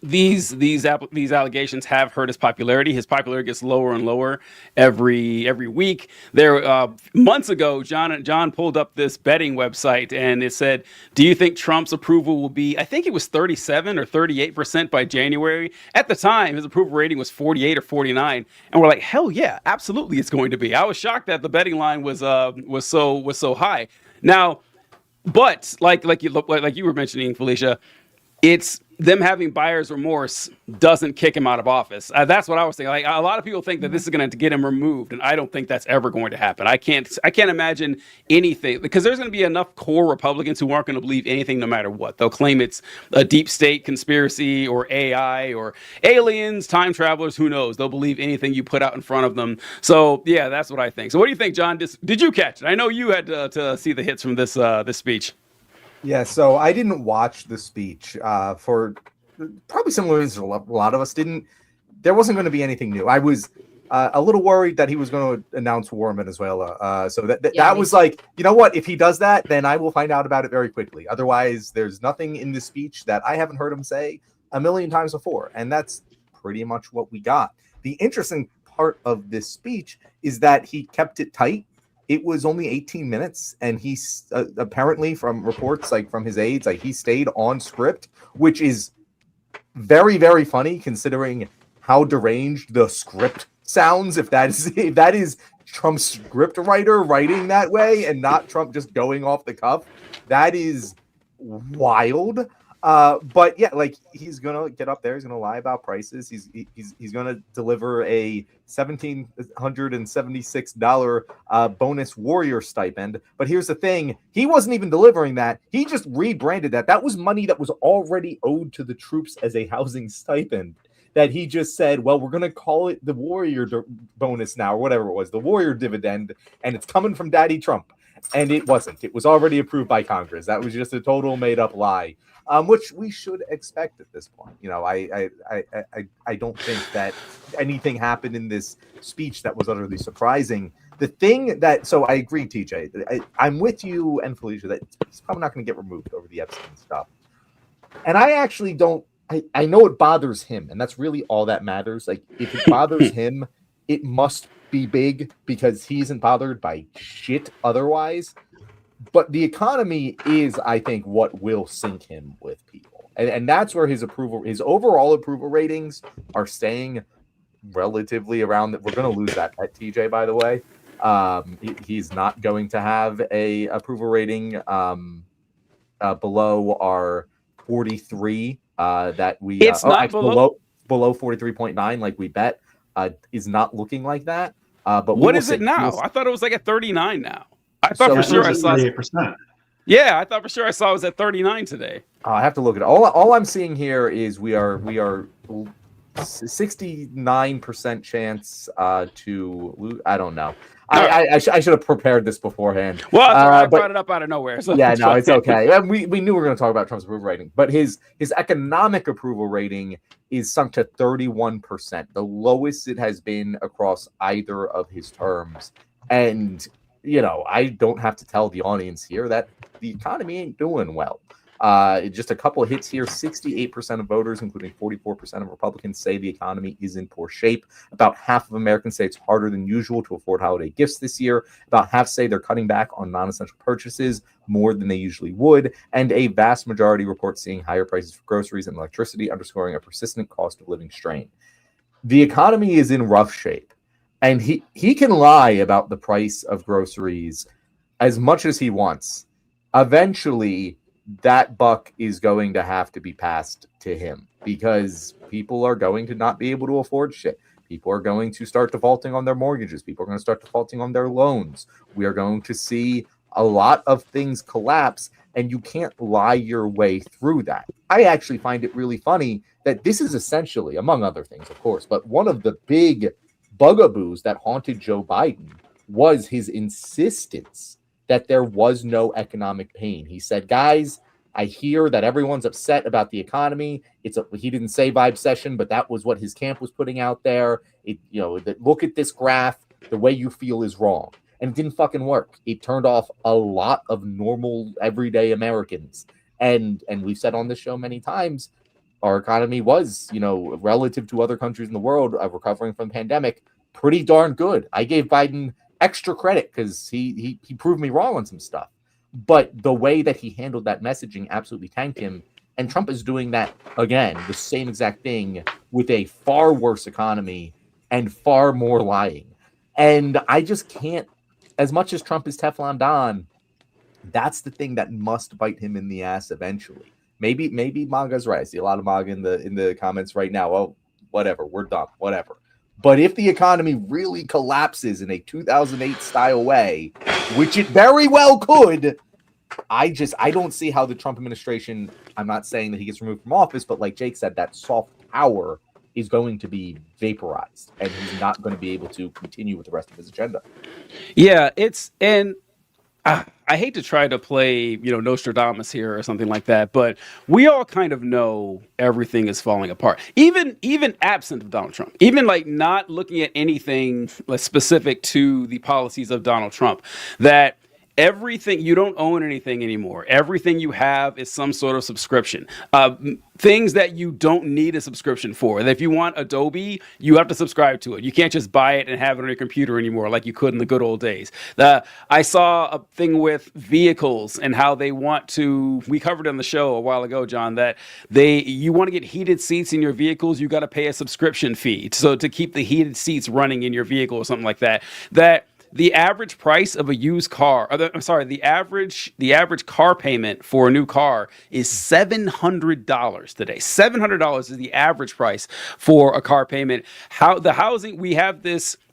these allegations have hurt his popularity. His popularity gets lower and lower every week. There months ago, John pulled up this betting website, and it said, "Do you think Trump's approval will be?" I think it was 37 or 38% by January. At the time, his approval rating was 48 or 49, and we're like, "Hell yeah, absolutely, it's going to be." I was shocked that the betting line was so high. Now, but like you were mentioning, Felicia, it's them having buyer's remorse doesn't kick him out of office. That's what I was thinking. Like, a lot of people think that this is going to get him removed, and I don't think that's ever going to happen. I can't imagine anything, because there's going to be enough core Republicans who aren't going to believe anything no matter what. They'll claim it's a deep state conspiracy or AI or aliens, time travelers, who knows. They'll believe anything you put out in front of them. So yeah, that's what I think. So what do you think, John? Did you catch it? I know you had to see the hits from this speech. Yeah, so I didn't watch the speech for probably similar reasons a lot of us didn't. There wasn't going to be anything new. I was a little worried that he was going to announce war in Venezuela. So that was like, you know what? If he does that, then I will find out about it very quickly. Otherwise, there's nothing in this speech that I haven't heard him say a million times before. And that's pretty much what we got. The interesting part of this speech is that he kept it tight. It was only 18 minutes, and he's apparently, from reports like from his aides, like he stayed on script, which is very, very funny considering how deranged the script sounds. If that is Trump's script writer writing that way and not Trump just going off the cuff, that is wild. But yeah, like he's gonna get up there. He's gonna lie about prices. He's gonna deliver a $1,776 bonus warrior stipend. But here's the thing: he wasn't even delivering that. He just rebranded that. That was money that was already owed to the troops as a housing stipend. That he just said, well, we're gonna call it the warrior bonus now, or whatever it was, the warrior dividend, and it's coming from Daddy Trump. And it wasn't. It was already approved by Congress. That was just a total made-up lie. Which we should expect at this point. You know, I don't think that anything happened in this speech that was utterly surprising. The thing that, so I agree, TJ, I'm with you and Felicia that he's probably not going to get removed over the Epstein stuff. And I actually don't, I know it bothers him, and that's really all that matters. Like, if it bothers him, it must be big, because he isn't bothered by shit otherwise. But the economy is, I think, what will sink him with people. And that's where his overall approval ratings are staying relatively around that. We're going to lose that at TJ, by the way. He's not going to have a approval rating below our 43 that we it's not below 43.9 like we bet is not looking like that. But what is it now? I thought it was like at 39 now. I thought for sure I saw 38%. Yeah, I thought for sure I saw it was at 39 today. I have to look at it. All I'm seeing here is we are 69% chance to lose. I don't know. I should have prepared this beforehand. Well, I brought it up out of nowhere. So yeah, no, it's okay. We knew we were going to talk about Trump's approval rating, but his economic approval rating is sunk to 31%, the lowest it has been across either of his terms. And you know, I don't have to tell the audience here that the economy ain't doing well. Just a couple of hits here. 68% of voters, including 44% of Republicans, say the economy is in poor shape. About half of Americans say it's harder than usual to afford holiday gifts this year. About half say they're cutting back on non-essential purchases more than they usually would. And a vast majority report seeing higher prices for groceries and electricity, underscoring a persistent cost of living strain. The economy is in rough shape. And he can lie about the price of groceries as much as he wants. Eventually, that buck is going to have to be passed to him, because people are going to not be able to afford shit. People are going to start defaulting on their mortgages. People are going to start defaulting on their loans. We are going to see a lot of things collapse, and you can't lie your way through that. I actually find it really funny that this is essentially, among other things, of course, but one of the big bugaboos that haunted Joe Biden was his insistence that there was no economic pain. He said, guys, I hear that everyone's upset about the economy. He didn't say vibe session, but that was what his camp was putting out there. Look at this graph. The way you feel is wrong. And it didn't fucking work. It turned off a lot of normal, everyday Americans. And we've said on this show many times, our economy was, relative to other countries in the world, recovering from the pandemic, pretty darn good. I gave Biden extra credit because he proved me wrong on some stuff. But the way that he handled that messaging absolutely tanked him. And Trump is doing that again, the same exact thing with a far worse economy and far more lying. And I just can't, as much as Trump is Teflon Don, that's the thing that must bite him in the ass eventually. Maybe MAGA's right. I see a lot of MAGA in the comments right now. Oh, whatever, we're dumb, whatever. But if the economy really collapses in a 2008 style way, which it very well could, I don't see how the Trump administration, I'm not saying that he gets removed from office, but like Jake said, that soft power is going to be vaporized and he's not going to be able to continue with the rest of his agenda. Yeah, I hate to try to play, Nostradamus here or something like that, but we all kind of know everything is falling apart. Even absent of Donald Trump, even like not looking at anything specific to the policies of Donald Trump, that everything, you don't own anything anymore. Everything you have is some sort of subscription. Things that you don't need a subscription for. If you want Adobe, you have to subscribe to it. You can't just buy it and have it on your computer anymore like you could in the good old days. I saw a thing with vehicles and how they want to, we covered on the show a while ago, John, that you want to get heated seats in your vehicles, you got to pay a subscription fee. So to keep the heated seats running in your vehicle or something like that, the average price of a used car, the average car payment for a new car is $700 today. $700 is the average price for a car payment. We have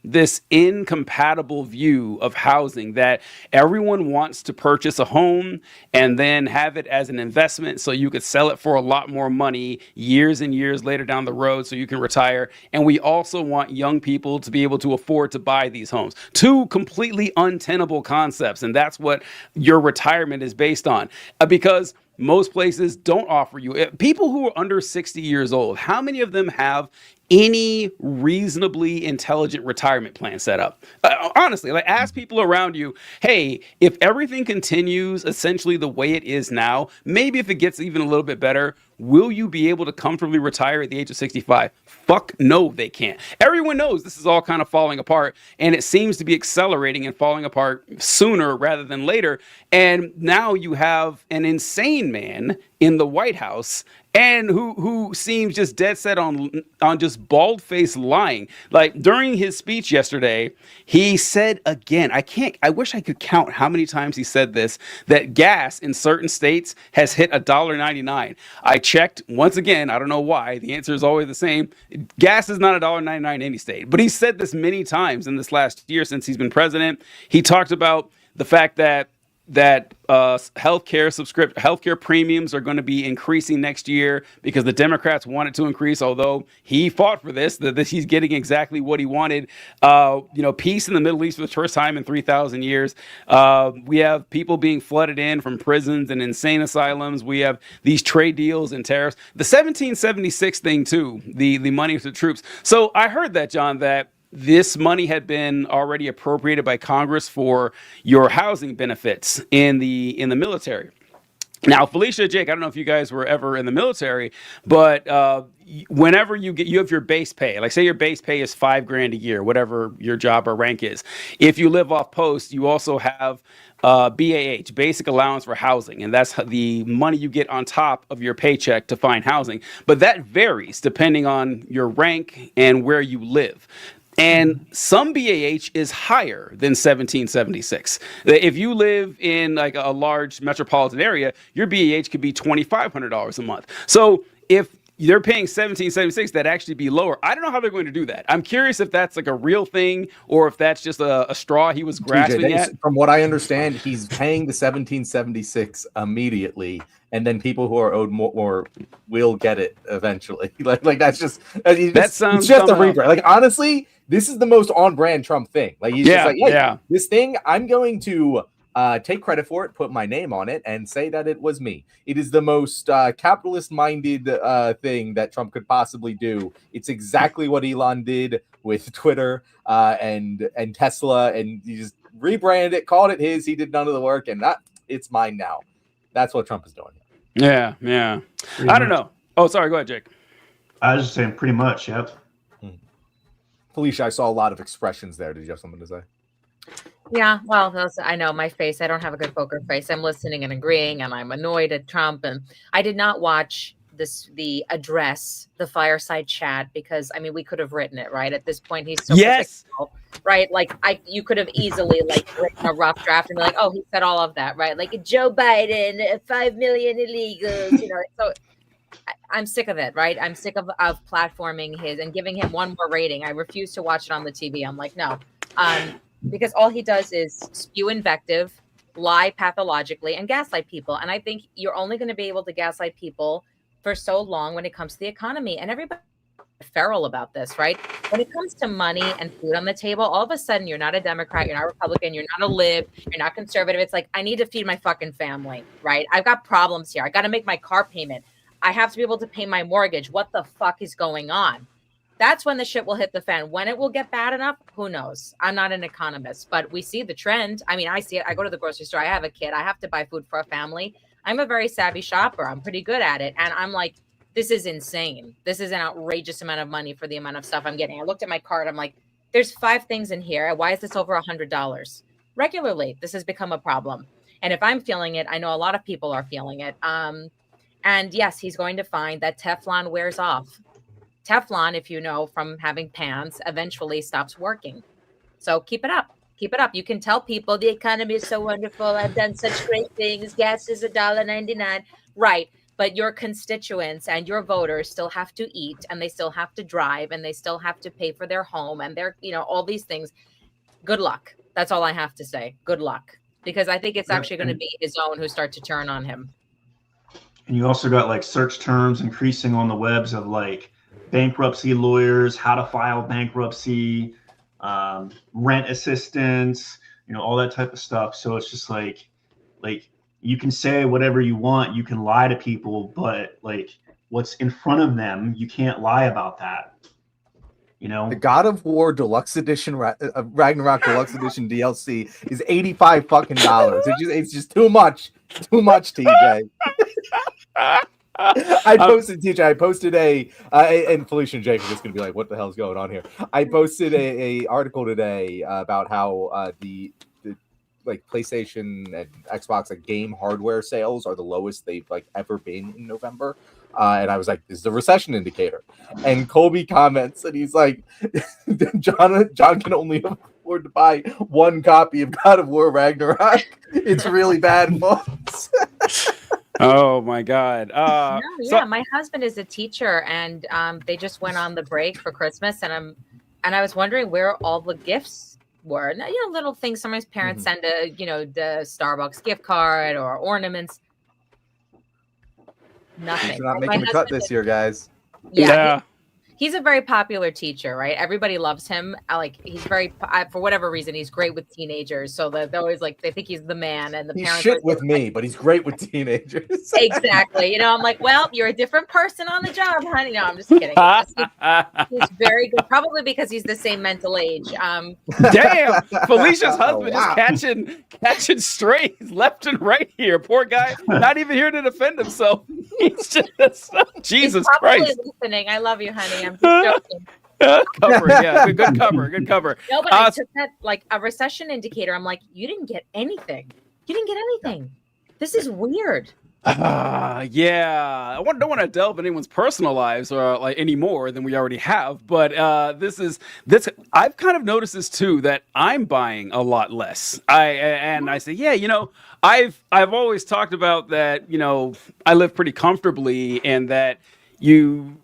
this incompatible view of housing that everyone wants to purchase a home and then have it as an investment so you could sell it for a lot more money years and years later down the road so you can retire. And we also want young people to be able to afford to buy these homes. Two completely untenable concepts. And that's what your retirement is based on. Because most places don't offer you, people who are under 60 years old, how many of them have any reasonably intelligent retirement plan set up? Honestly, ask people around you, hey, if everything continues essentially the way it is now, maybe if it gets even a little bit better, will you be able to comfortably retire at the age of 65? Fuck no, they can't. Everyone knows this is all kind of falling apart, and it seems to be accelerating and falling apart sooner rather than later. And now you have an insane man in the White House and who seems just dead set on just bald-faced lying. Like during his speech yesterday, he said again, I wish I could count how many times he said this, that gas in certain states has hit $1.99. I checked once again, I don't know why, the answer is always the same. Gas is not $1.99 in any state. But he said this many times in this last year since he's been president. He talked about the fact that healthcare premiums are going to be increasing next year because the Democrats wanted to increase, although he fought for this, that he's getting exactly what he wanted. Peace in the Middle East for the first time in 3,000 years. We have people being flooded in from prisons and insane asylums. We have these trade deals and tariffs. The 1776 thing too, the money for the troops. So I heard that, John, that this money had been already appropriated by Congress for your housing benefits in the military. Now, Felicia, Jake, I don't know if you guys were ever in the military, but whenever you have your base pay, like say your base pay is $5,000 a year, whatever your job or rank is. If you live off post, you also have BAH, basic allowance for housing, and that's the money you get on top of your paycheck to find housing. But that varies depending on your rank and where you live. And some BAH is higher than 1776. If you live in like a large metropolitan area, your BAH could be $2,500 a month. So if they're paying 17.76, that actually be lower. I don't know how they're going to do that. I'm curious if that's like a real thing or if that's just a straw he was grasping at. From what I understand, he's paying the 17.76 immediately, and then people who are owed more will get it eventually. like that's just that sounds it's just a rebrand. Like honestly, this is the most on-brand Trump thing. Like he's just like, hey, this thing, I'm going to take credit for it, put my name on it, and say that it was me. It is the most capitalist-minded thing that Trump could possibly do. It's exactly what Elon did with Twitter and Tesla, and he just rebranded it, called it his. He did none of the work, and it's mine now. That's what Trump is doing. Yeah. I don't know. Oh, sorry. Go ahead, Jake. I was just saying pretty much, yep. Felicia, I saw a lot of expressions there. Did you have something to say? Yeah, well, I know my face. I don't have a good poker face. I'm listening and agreeing, and I'm annoyed at Trump. And I did not watch the address, the fireside chat, because I mean, we could have written it, right? At this point, he's so predictable, right? Like you could have easily like written a rough draft and be like, oh, he said all of that, right? Like Joe Biden, 5 million illegals, you know. So I'm sick of it, right? I'm sick of platforming his and giving him one more rating. I refuse to watch it on the TV. I'm like, no. Because all he does is spew invective, lie pathologically, and gaslight people. And I think you're only going to be able to gaslight people for so long when it comes to the economy. And everybody's feral about this, right? When it comes to money and food on the table, all of a sudden you're not a Democrat, you're not Republican, you're not a lib, you're not conservative. It's like, I need to feed my fucking family, right? I've got problems here. I got to make my car payment. I have to be able to pay my mortgage. What the fuck is going on? That's when the shit will hit the fan. When it will get bad enough, who knows? I'm not an economist, but we see the trend. I mean, I see it. I go to the grocery store. I have a kid. I have to buy food for a family. I'm a very savvy shopper. I'm pretty good at it. And I'm like, this is insane. This is an outrageous amount of money for the amount of stuff I'm getting. I looked at my cart. I'm like, there's 5 things in here. Why is this over $100? Regularly, this has become a problem. And if I'm feeling it, I know a lot of people are feeling it. And yes, he's going to find that Teflon wears off. Teflon, if you know from having pans, eventually stops working. So keep it up. Keep it up. You can tell people the economy is so wonderful. I've done such great things. Gas is $1.99. Right. But your constituents and your voters still have to eat, and they still have to drive, and they still have to pay for their home and their, you know, all these things. Good luck. That's all I have to say. Good luck. Because I think it's actually going to be his own who start to turn on him. And you also got like search terms increasing on the webs of like bankruptcy lawyers, how to file bankruptcy, rent assistance, you know, all that type of stuff. So it's just like you can say whatever you want, you can lie to people, but like what's in front of them, you can't lie about that. You know, the God of War Deluxe Edition, Ragnarok Deluxe Edition DLC is $85 fucking dollars. It's just too much, TJ. I posted and Felicia and Jake are just gonna be like, what the hell's going on here? I posted a article today about how the like PlayStation and Xbox like game hardware sales are the lowest they've like ever been in November. And I was like, this is a recession indicator. And Colby comments and he's like, John can only afford to buy 1 copy of God of War Ragnarok. It's really bad, folks. Oh my God. My husband is a teacher, and they just went on the break for Christmas, and I was wondering where all the gifts were. Now, you know, little things. Sometimes parents send the Starbucks gift card or ornaments. Nothing. You're not making the cut this year, guys. Yeah. He's a very popular teacher, right? Everybody loves him. He's very, for whatever reason, he's great with teenagers. So they're always like, they think he's the man, and the he's parents shit with me, but he's great with teenagers. Exactly. You know, I'm like, well, you're a different person on the job, honey. No, I'm just kidding. He's very good, probably because he's the same mental age. Damn, Felicia's husband just catching strays left and right here. Poor guy, not even here to defend himself. He's just Jesus he's probably Christ. Listening. I love you, honey. I'm just joking. Cover, yeah, good cover. No, but I took that like a recession indicator. I'm like, you didn't get anything. This is weird. Yeah, I don't want to delve in anyone's personal lives or like any more than we already have. But this. I've kind of noticed this too, that I'm buying a lot less. I say, yeah, you know, I've always talked about that. You know, I live pretty comfortably, and that, you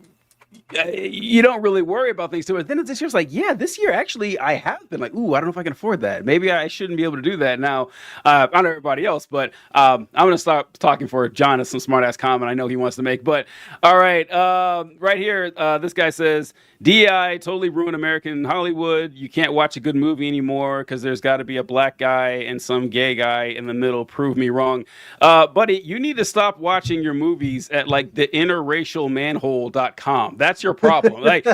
don't really worry about things too much. Then this year's like, yeah, this year actually I have been like, ooh, I don't know if I can afford that. Maybe I shouldn't be able to do that now. I don't know everybody else, but I'm gonna stop talking for John as some smart ass comment I know he wants to make. But all right, right here, this guy says DI totally ruined American Hollywood. You can't watch a good movie anymore because there's got to be a black guy and some gay guy in the middle. Prove me wrong, buddy. You need to stop watching your movies at like the interracialmanhole.com. That's your problem. Like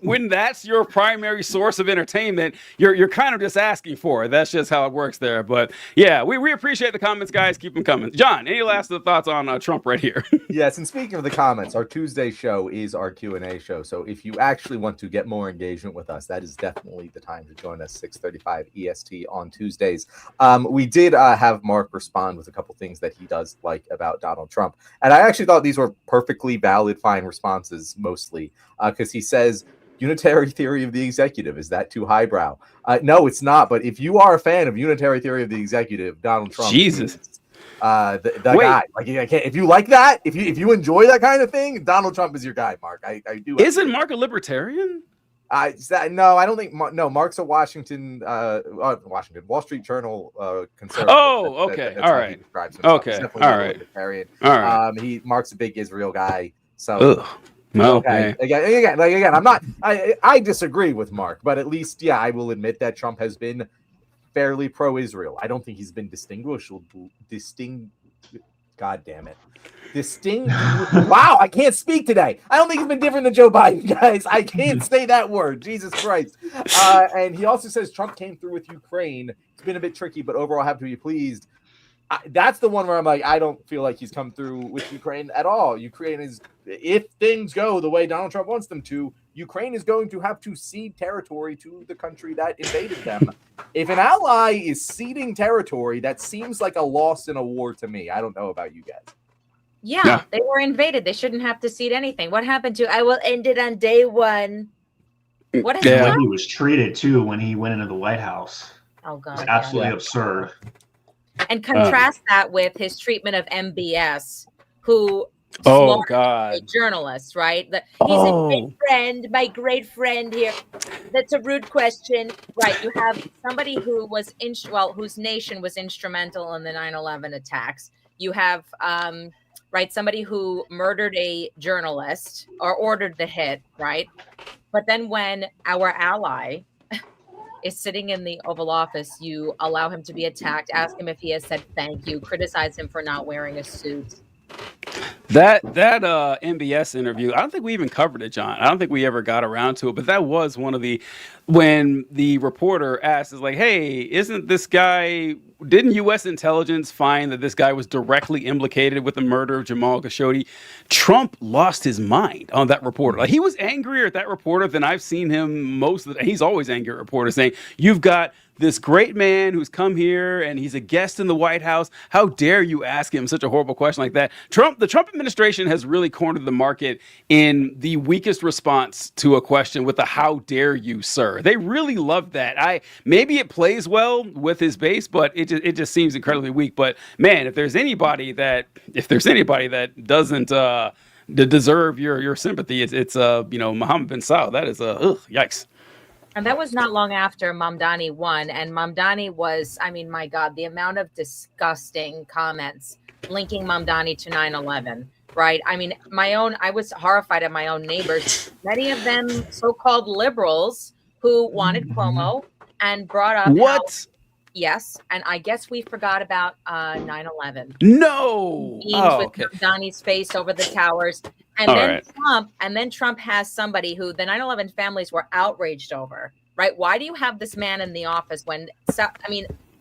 when that's your primary source of entertainment, you're kind of just asking for it. That's just how it works there. But yeah, we appreciate the comments, guys. Keep them coming. John, any last thoughts on Trump right here? Yes, and speaking of the comments, our Tuesday show is our Q&A show. So if you actually want to get more engagement with us, that is definitely the time to join us, 6:35 EST on Tuesdays. We did have Mark respond with a couple things that he does like about Donald Trump. And I actually thought these were perfectly valid, fine responses, mostly, because he says, unitary theory of the executive, is that too highbrow? No, it's not. But if you are a fan of unitary theory of the executive, Donald Trump, Jesus. The guy, like, if you like that, if you enjoy that kind of thing, Donald Trump is your guy, Mark. I do. Isn't Mark a libertarian? No, I don't think. No, Mark's a Wall Street Journal conservative. Oh, okay, all right. Okay, all right. Libertarian. All right. Mark's a big Israel guy. So. No, okay. Again, I'm not. I disagree with Mark, but at least, yeah, I will admit that Trump has been fairly pro-Israel. I don't think he's been God damn it. Wow, I can't speak today. I don't think he's been different than Joe Biden, guys. I can't say that word. Jesus Christ. And he also says Trump came through with Ukraine. It's been a bit tricky, but overall, have to be pleased. That's the one where I'm like, I don't feel like he's come through with Ukraine at all. Ukraine is, if things go the way Donald Trump wants them to, Ukraine is going to have to cede territory to the country that invaded them. If an ally is ceding territory, that seems like a loss in a war to me. I don't know about you guys. Yeah, they were invaded. They shouldn't have to cede anything. What happened to, I will end it on day one? What is that? He was treated too when he went into the White House. Oh, God. It's absolutely absurd. And contrast that with his treatment of MBS, who a journalist, right? He's a great friend, my great friend here. That's a rude question, right? You have somebody who was whose nation was instrumental in the 9/11 attacks. You have somebody who murdered a journalist or ordered the hit, right? But then when our ally is sitting in the Oval Office, you allow him to be attacked, ask him if he has said thank you, criticize him for not wearing a suit. That MBS interview, I don't think we even covered it, John. I don't think we ever got around to it, but that was one of when the reporter asked, is like, hey, isn't this guy, didn't U.S. intelligence find that this guy was directly implicated with the murder of Jamal Khashoggi? Trump lost his mind on that reporter. Like, he was angrier at that reporter than I've seen him most of the, he's always angry at reporters, saying, you've got this great man who's come here and he's a guest in the White House. How dare you ask him such a horrible question like that? The Trump administration has really cornered the market in the weakest response to a question with the "how dare you, sir." They really love that. Maybe it plays well with his base, but it just seems incredibly weak. But man, if there's anybody that doesn't deserve your sympathy, it's Mohammed bin Salman. That is yikes. And that was not long after Mamdani won. And Mamdani was, I mean, my God, the amount of disgusting comments linking Mamdani to 9/11, right? I mean, I was horrified at my own neighbors, many of them so-called liberals who wanted Cuomo and brought up what? Yes, and I guess we forgot about 9/11. No, with Mamdani's face over the towers. And then Trump has somebody who the 9/11 families were outraged over, right? Why do you have this man in the office when,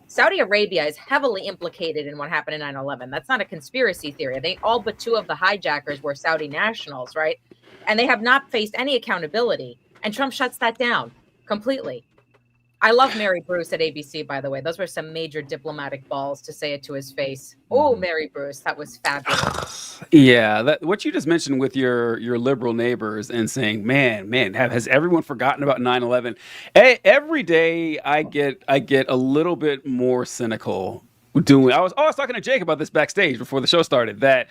Saudi Arabia is heavily implicated in what happened in 9/11. That's not a conspiracy theory. All but two of the hijackers were Saudi nationals, right? And they have not faced any accountability. And Trump shuts that down completely. I love Mary Bruce at ABC, by the way. Those were some major diplomatic balls to say it to his face. Oh, Mary Bruce, that was fabulous. Yeah, what you just mentioned with your liberal neighbors and saying, man, has everyone forgotten about 9/11? Every day I get a little bit more cynical doing. I was talking to Jake about this backstage before the show started, that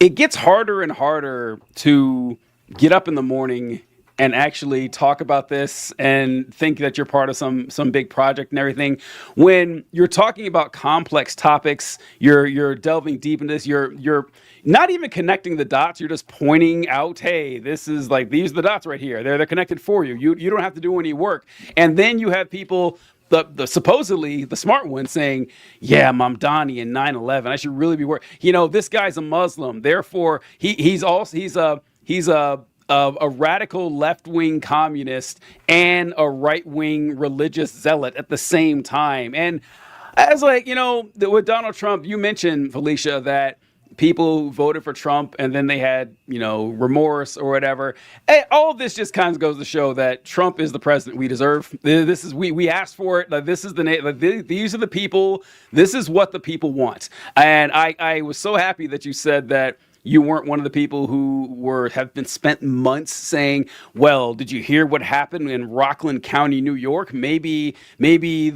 it gets harder and harder to get up in the morning and actually talk about this and think that you're part of some big project and everything. When you're talking about complex topics, you're delving deep into this, you're not even connecting the dots, you're just pointing out, hey, this is like, these are the dots right here. They're connected for you. You don't have to do any work. And then you have people, the supposedly the smart one, saying, yeah, Mamdani and 9/11, I should really be worried. This guy's a Muslim, therefore he's a radical left-wing communist and a right-wing religious zealot at the same time. And as with Donald Trump, you mentioned, Felicia, that people who voted for Trump and then they had, remorse or whatever. All of this just kind of goes to show that Trump is the president we deserve. This is, we asked for it. Like, this is these are the people. This is what the people want. And I was so happy that you said that you weren't one of the people who have been spent months saying, well, did you hear what happened in Rockland County, New York? Maybe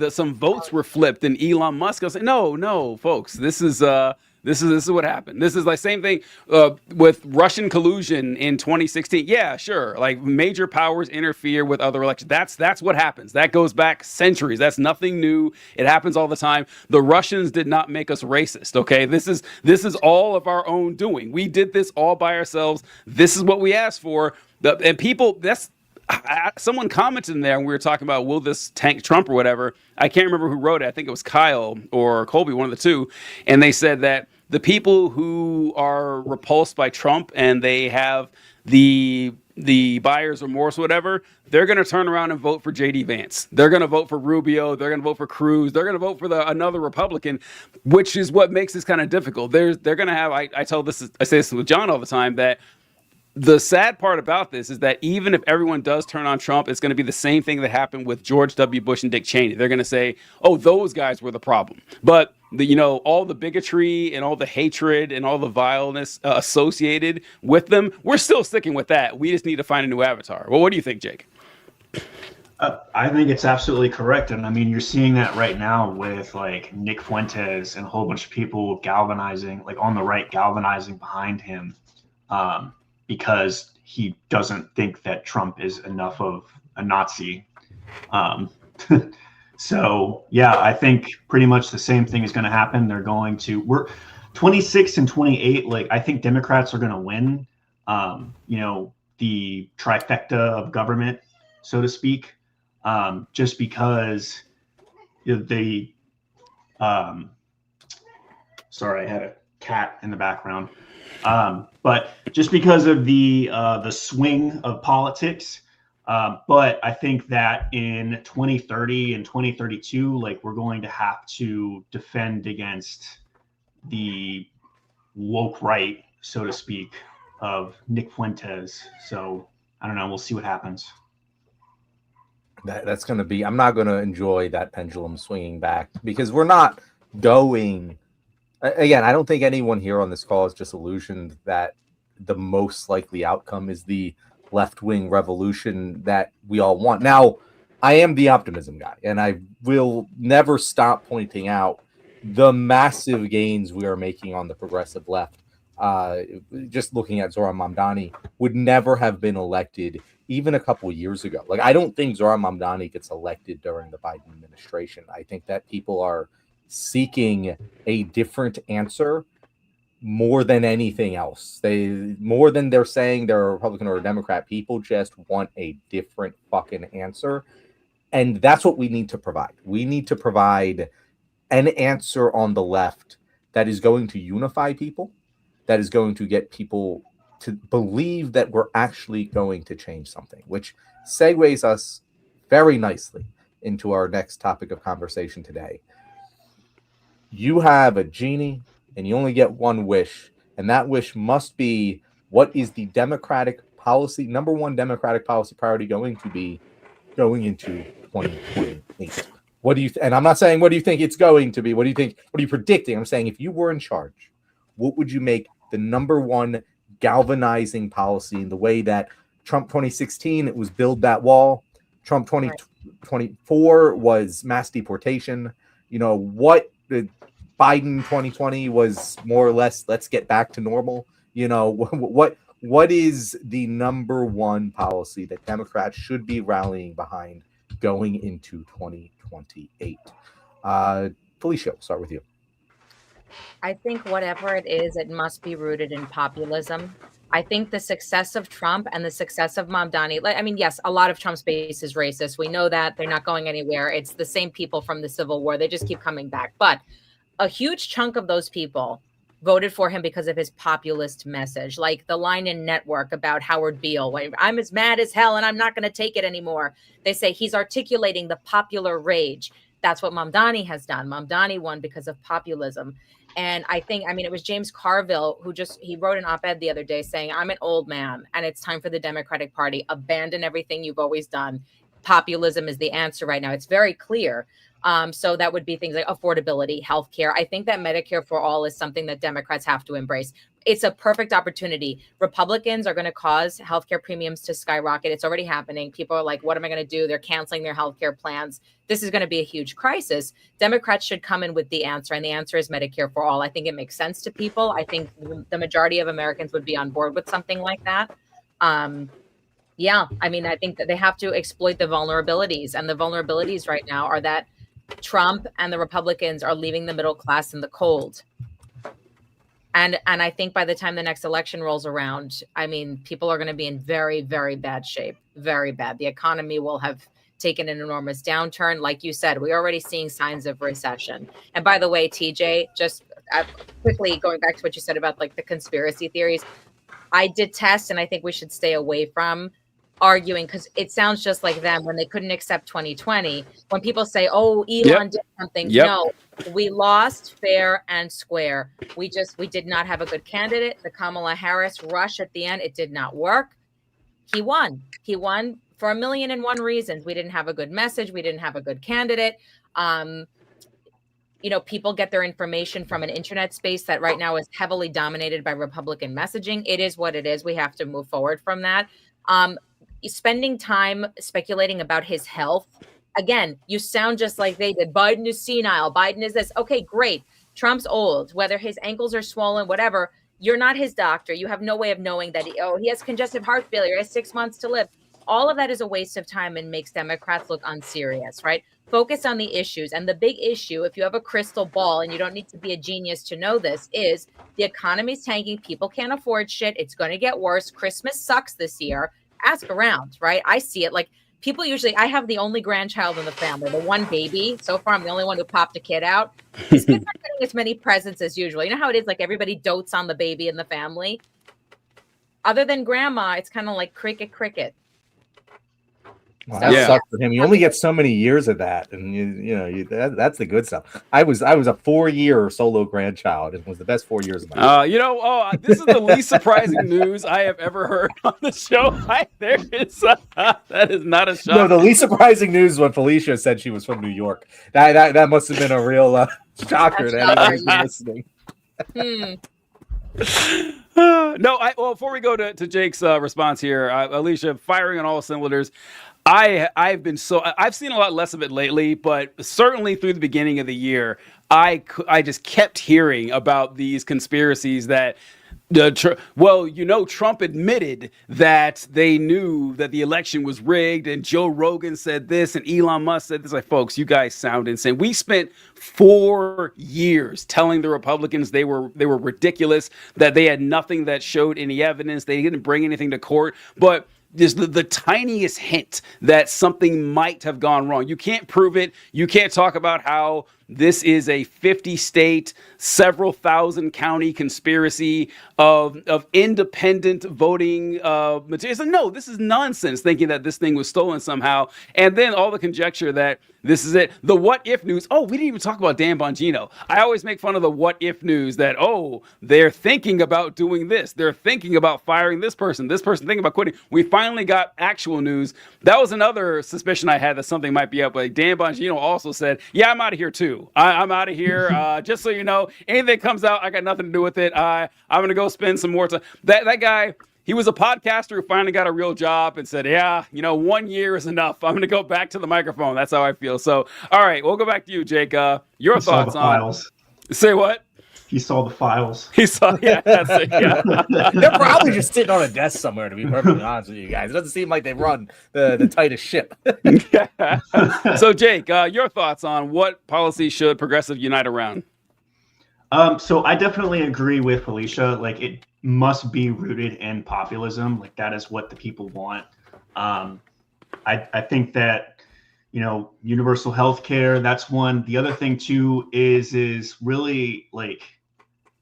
some votes were flipped and Elon Musk. I was like, no, folks, this is what happened. This is like same thing with Russian collusion in 2016. Yeah, sure. Like, major powers interfere with other elections. That's what happens. That goes back centuries. That's nothing new. It happens all the time. The Russians did not make us racist. Okay, this is all of our own doing. We did this all by ourselves. This is what we asked for. And people, someone commented in there, and we were talking about, will this tank Trump or whatever. I can't remember who wrote it. I think it was Kyle or Colby, one of the two. And they said that the people who are repulsed by Trump and they have the buyer's remorse or whatever, they're going to turn around and vote for J.D. Vance. They're going to vote for Rubio. They're going to vote for Cruz. They're going to vote for another Republican, which is what makes this kind of difficult. They're going to have, I say this with John all the time, that the sad part about this is that even if everyone does turn on Trump, it's going to be the same thing that happened with George W. Bush and Dick Cheney. They're going to say, oh, those guys were the problem. But all the bigotry and all the hatred and all the vileness associated with them, we're still sticking with that. We just need to find a new avatar. Well, what do you think, Jake? I think it's absolutely correct. And I mean, you're seeing that right now with like Nick Fuentes and a whole bunch of people galvanizing, like on the right, galvanizing behind him. Because he doesn't think that Trump is enough of a Nazi. So, yeah, I think pretty much the same thing is going to happen. We're 26 and 28. Like, I think Democrats are going to win, the trifecta of government, so to speak, just because sorry, I had a cat in the background. But just because of the swing of politics, but I think that in 2030 and 2032, like, we're going to have to defend against the woke right, so to speak, of Nick Fuentes. So I don't know. We'll see what happens. That's going to be. I'm not going to enjoy that pendulum swinging back, because we're not going. Again, I don't think anyone here on this call is just illusioned that the most likely outcome is the left-wing revolution that we all want. Now, I am the optimism guy, and I will never stop pointing out the massive gains we are making on the progressive left. Just looking at Zoran Mamdani, would never have been elected even a couple of years ago. Like, I don't think Zoran Mamdani gets elected during the Biden administration. I think that people are seeking a different answer more than anything else. More than they're saying they're a Republican or a Democrat, people just want a different fucking answer. And that's what we need to provide. We need to provide an answer on the left that is going to unify people, that is going to get people to believe that we're actually going to change something, which segues us very nicely into our next topic of conversation today. You have a genie and you only get one wish, and that wish must be, what is the number one Democratic policy priority going to be going into 2028? What do you and I'm not saying what do you think it's going to be. What do you think? What are you predicting? I'm saying, if you were in charge, what would you make the number one galvanizing policy in the way that Trump 2016, it was build that wall. Trump 2024 was mass deportation. Biden 2020 was more or less let's get back to normal. What is the number one policy that Democrats should be rallying behind going into 2028? Felicia, we'll start with you. I think whatever it is, it must be rooted in populism. I think the success of Trump and the success of Mamdani, yes, a lot of Trump's base is racist. We know that. They're not going anywhere. It's the same people from the Civil War. They just keep coming back. But a huge chunk of those people voted for him because of his populist message, like the line in Network about Howard Beale, I'm as mad as hell and I'm not going to take it anymore. They say he's articulating the popular rage. That's what Mamdani has done. Mamdani won because of populism. And I think, it was James Carville he wrote an op-ed the other day saying, I'm an old man and it's time for the Democratic Party. Abandon everything you've always done. Populism is the answer right now. It's very clear. So that would be things like affordability, healthcare. I think that Medicare for all is something that Democrats have to embrace. It's a perfect opportunity. Republicans are going to cause healthcare premiums to skyrocket. It's already happening. People are like, what am I going to do? They're canceling their healthcare plans. This is going to be a huge crisis. Democrats should come in with the answer, and the answer is Medicare for all. I think it makes sense to people. I think the majority of Americans would be on board with something like that. I think that they have to exploit the vulnerabilities, and the vulnerabilities right now are that Trump and the Republicans are leaving the middle class in the cold. And I think by the time the next election rolls around, people are going to be in very, very bad shape, very bad. The economy will have taken an enormous downturn. Like you said, we're already seeing signs of recession. And by the way, TJ, just quickly going back to what you said about like the conspiracy theories, I detest, and I think we should stay away from arguing, because it sounds just like them when they couldn't accept 2020. When people say, oh, Elon did something. No, we lost fair and square. We did not have a good candidate. The Kamala Harris rush at the end, it did not work. He won for 1,000,001 reasons. We didn't have a good message. We didn't have a good candidate. People get their information from an internet space that right now is heavily dominated by Republican messaging. It is what it is. We have to move forward from that. Spending time speculating about his health. Again, you sound just like they did. Biden is senile. Biden is this. Okay, great. Trump's old, whether his ankles are swollen, whatever. You're not his doctor. You have no way of knowing that he has congestive heart failure. He has 6 months to live. All of that is a waste of time and makes Democrats look unserious, right? Focus on the issues. And the big issue, if you have a crystal ball, and you don't need to be a genius to know this, is the economy's tanking. People can't afford shit. It's going to get worse. Christmas sucks this year. Ask around, right? I see it. Like, people usually, I have the only grandchild in the family, the one baby. So far, I'm the only one who popped a kid out. These kids aren't getting as many presents as usual. You know how it is? Like, everybody dotes on the baby in the family. Other than grandma, it's kind of like cricket. Well, that sucks for him. You only get so many years of that, and that's the good stuff. I was a 4-year solo grandchild, and it was the best 4 years of my life. This is the least surprising news I have ever heard on the show. That is not a shock. No, the least surprising news is when Felicia said she was from New York. That must have been a real shocker to anybody listening. Before we go to Jake's response here, Alicia, firing on all cylinders. I've seen a lot less of it lately, but certainly through the beginning of the year, I just kept hearing about these conspiracies that Trump admitted that they knew that the election was rigged, and Joe Rogan said this, and Elon Musk said this. Like, folks, you guys sound insane. We spent 4 years telling the Republicans they were ridiculous, that they had nothing that showed any evidence. They didn't bring anything to court, but just the tiniest hint that something might have gone wrong. You can't prove it. You can't talk about how this is a 50-state, several thousand county conspiracy of independent voting materials. No, this is nonsense, thinking that this thing was stolen somehow. And then all the conjecture that this is it. The what if news. Oh, we didn't even talk about Dan Bongino. I always make fun of the what if news that, they're thinking about doing this. They're thinking about firing this person thinking about quitting. We finally got actual news. That was another suspicion I had that something might be up. Like, Dan Bongino also said, yeah, I'm out of here too. I'm out of here. Just so you know, anything that comes out, I got nothing to do with it. I'm going to go spend some more time. That guy, he was a podcaster who finally got a real job and said, 1 year is enough. I'm going to go back to the microphone. That's how I feel. So, all right, we'll go back to you, Jake. Your thoughts on... Say what? He saw the files. He saw. Yeah, that's it. Yeah. They're probably just sitting on a desk somewhere, to be perfectly honest with you guys. It doesn't seem like they run the tightest ship. So, Jake, your thoughts on what policy should Progressive unite around? So I definitely agree with Felicia. Like, it must be rooted in populism. Like, that is what the people want. I think that, universal health care, that's one. The other thing too is really like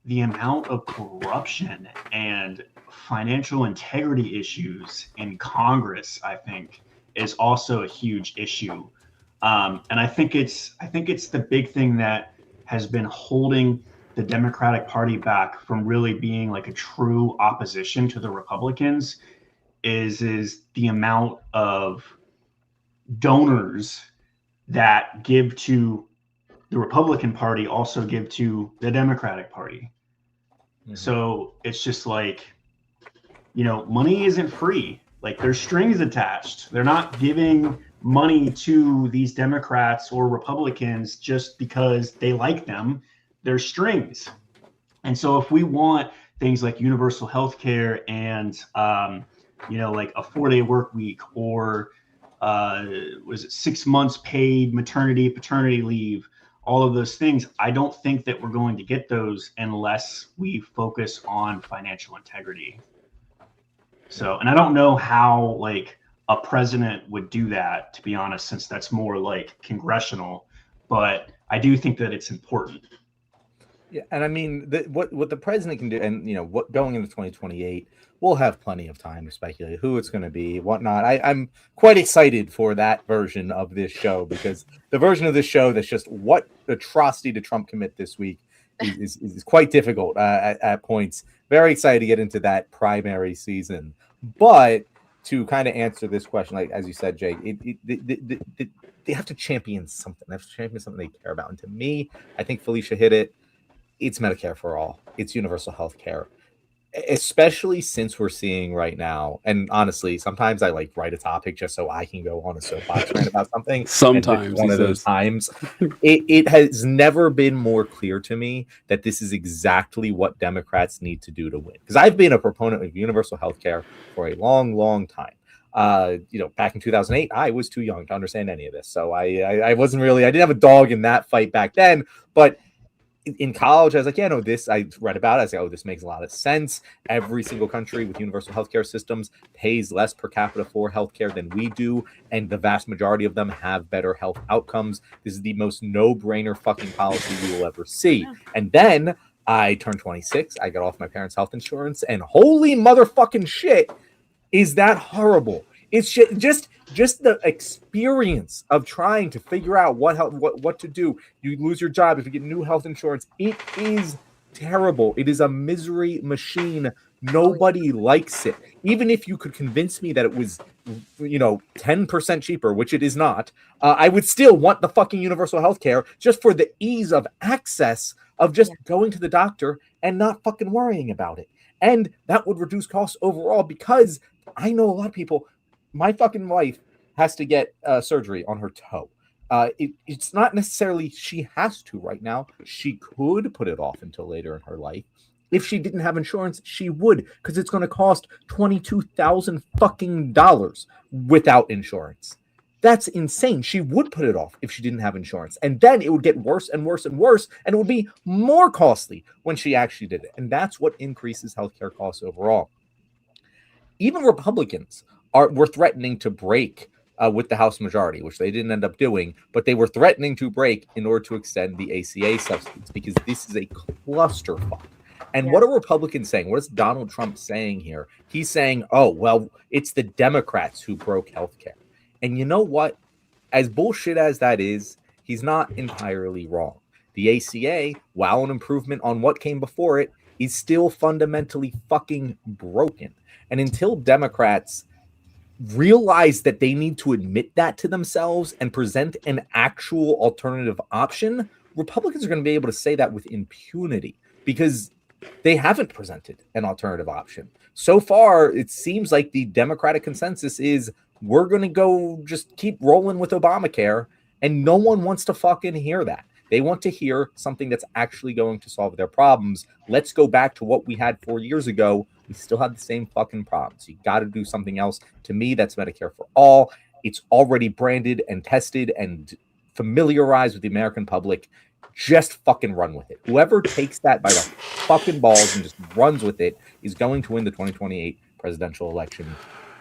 the amount of corruption and financial integrity issues in Congress, I think, is also a huge issue. And I think it's the big thing that has been holding the Democratic Party back from really being like a true opposition to the Republicans is the amount of donors that give to the Republican Party also give to the Democratic Party. Mm-hmm. So it's just like, money isn't free. Like, there's strings attached. They're not giving money to these Democrats or Republicans just because they like them. There's strings. And so if we want things like universal health care and, like a 4-day work week or was it 6 months paid maternity, paternity leave, all of those things, I don't think that we're going to get those unless we focus on financial integrity. So, and I don't know how like a president would do that, to be honest, since that's more like congressional, but I do think that it's important. Yeah, and I mean, what the president can do, and what going into 2028, we'll have plenty of time to speculate who it's going to be, whatnot. I'm quite excited for that version of this show, because the version of this show that's just what atrocity did Trump commit this week is quite difficult at points. Very excited to get into that primary season, but to kind of answer this question, like as you said, Jake, they have to champion something. They have to champion something they care about, and to me, I think Felicia hit it. It's Medicare for all. It's universal health care, especially since we're seeing right now. And honestly, sometimes I like write a topic just so I can go on a soapbox rant about something. Sometimes one of those times, it has never been more clear to me that this is exactly what Democrats need to do to win. Because I've been a proponent of universal health care for a long, long time. Back in 2008, I was too young to understand any of this. So I wasn't really, I didn't have a dog in that fight back then, but in college, I was like, this I read about it. I was like, this makes a lot of sense. Every single country with universal healthcare systems pays less per capita for healthcare than we do, and the vast majority of them have better health outcomes. This is the most no-brainer fucking policy you will ever see. And then I turned 26. I got off my parents' health insurance, and holy motherfucking shit, is that horrible. It's just the experience of trying to figure out what to do. You lose your job if you get new health insurance. It is terrible. It is a misery machine. Nobody likes it. Even if you could convince me that it was, 10% cheaper, which it is not, I would still want the fucking universal health care just for the ease of access of just going to the doctor and not fucking worrying about it. And that would reduce costs overall, because I know a lot of people. My fucking wife has to get surgery on her toe. It's not necessarily she has to right now. She could put it off until later in her life. If she didn't have insurance, she would, because it's going to cost $22,000 fucking dollars without insurance. That's insane. She would put it off if she didn't have insurance. And then it would get worse and worse and worse, and it would be more costly when she actually did it. And that's what increases healthcare costs overall. Even Republicans were threatening to break with the House majority, which they didn't end up doing, but they were threatening to break in order to extend the ACA subsidies, because this is a clusterfuck. And what are Republicans saying? What is Donald Trump saying here? He's saying, oh, well, it's the Democrats who broke healthcare. And you know what? As bullshit as that is, he's not entirely wrong. The ACA, while an improvement on what came before it, is still fundamentally fucking broken. And until Democrats realize that they need to admit that to themselves and present an actual alternative option, Republicans are going to be able to say that with impunity, because they haven't presented an alternative option. So far, it seems like the Democratic consensus is we're going to go just keep rolling with Obamacare, and no one wants to fucking hear that. They want to hear something that's actually going to solve their problems. Let's go back to what we had 4 years ago. We still have the same fucking problems. You got to do something else. To me, that's Medicare for all. It's already branded and tested and familiarized with the American public. Just fucking run with it. Whoever takes that by the fucking balls and just runs with it is going to win the 2028 presidential election.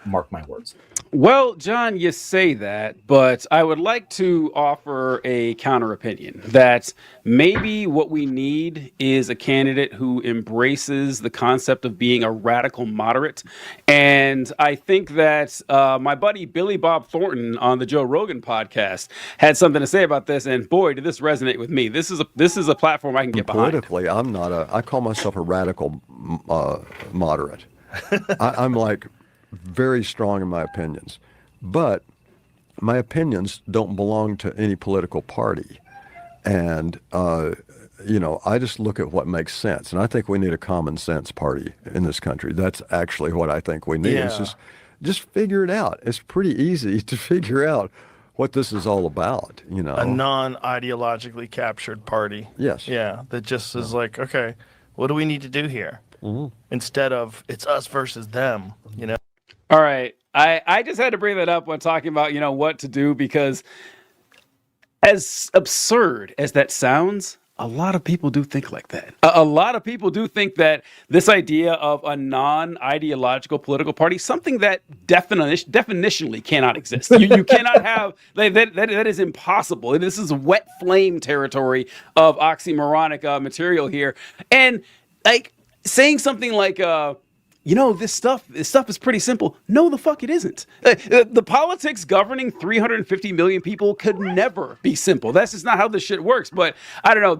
Mark my words. Well, John, you say that, but I would like to offer a counter opinion that maybe what we need is a candidate who embraces the concept of being a radical moderate. And I think that my buddy Billy Bob Thornton on the Joe Rogan podcast had something to say about this. And boy, did this resonate with me. This is a platform I can get behind. Politically, I call myself a radical moderate. I'm like very strong in my opinions, but my opinions don't belong to any political party. And, I just look at what makes sense. And I think we need a common sense party in this country. That's actually what I think we need. Yeah. It's just figure it out. It's pretty easy to figure out what this is all about, A non-ideologically captured party. Yes. Yeah, that just is like, okay, what do we need to do here? Mm-hmm. Instead of it's us versus them, All right. I just had to bring that up when talking about, what to do, because as absurd as that sounds, a lot of people do think like that. A lot of people do think that this idea of a non-ideological political party, something that definitionally cannot exist. You cannot have, that is impossible. This is wet flame territory of oxymoronic material here. And saying something like, this stuff is pretty simple. No, the fuck it isn't. The politics governing 350 million people could never be simple. That's just not how this shit works. But I don't know.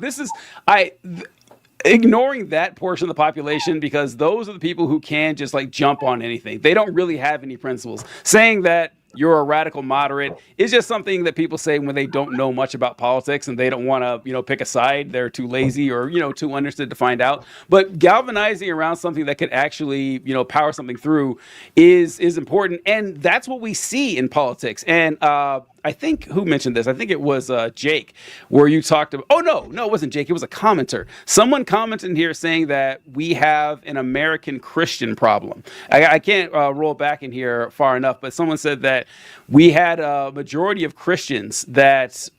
Ignoring that portion of the population, because those are the people who can just jump on anything. They don't really have any principles. Saying that you're a radical moderate is just something that people say when they don't know much about politics and they don't want to, pick a side. They're too lazy or, too uninterested to find out. But galvanizing around something that could actually, power something through is important. And that's what we see in politics. And I think who mentioned this? I think it was Jake, where you talked about, no, it wasn't Jake. It was a commenter. Someone commented in here saying that we have an American Christian problem. I can't roll back in here far enough, but someone said that we had a majority of Christians that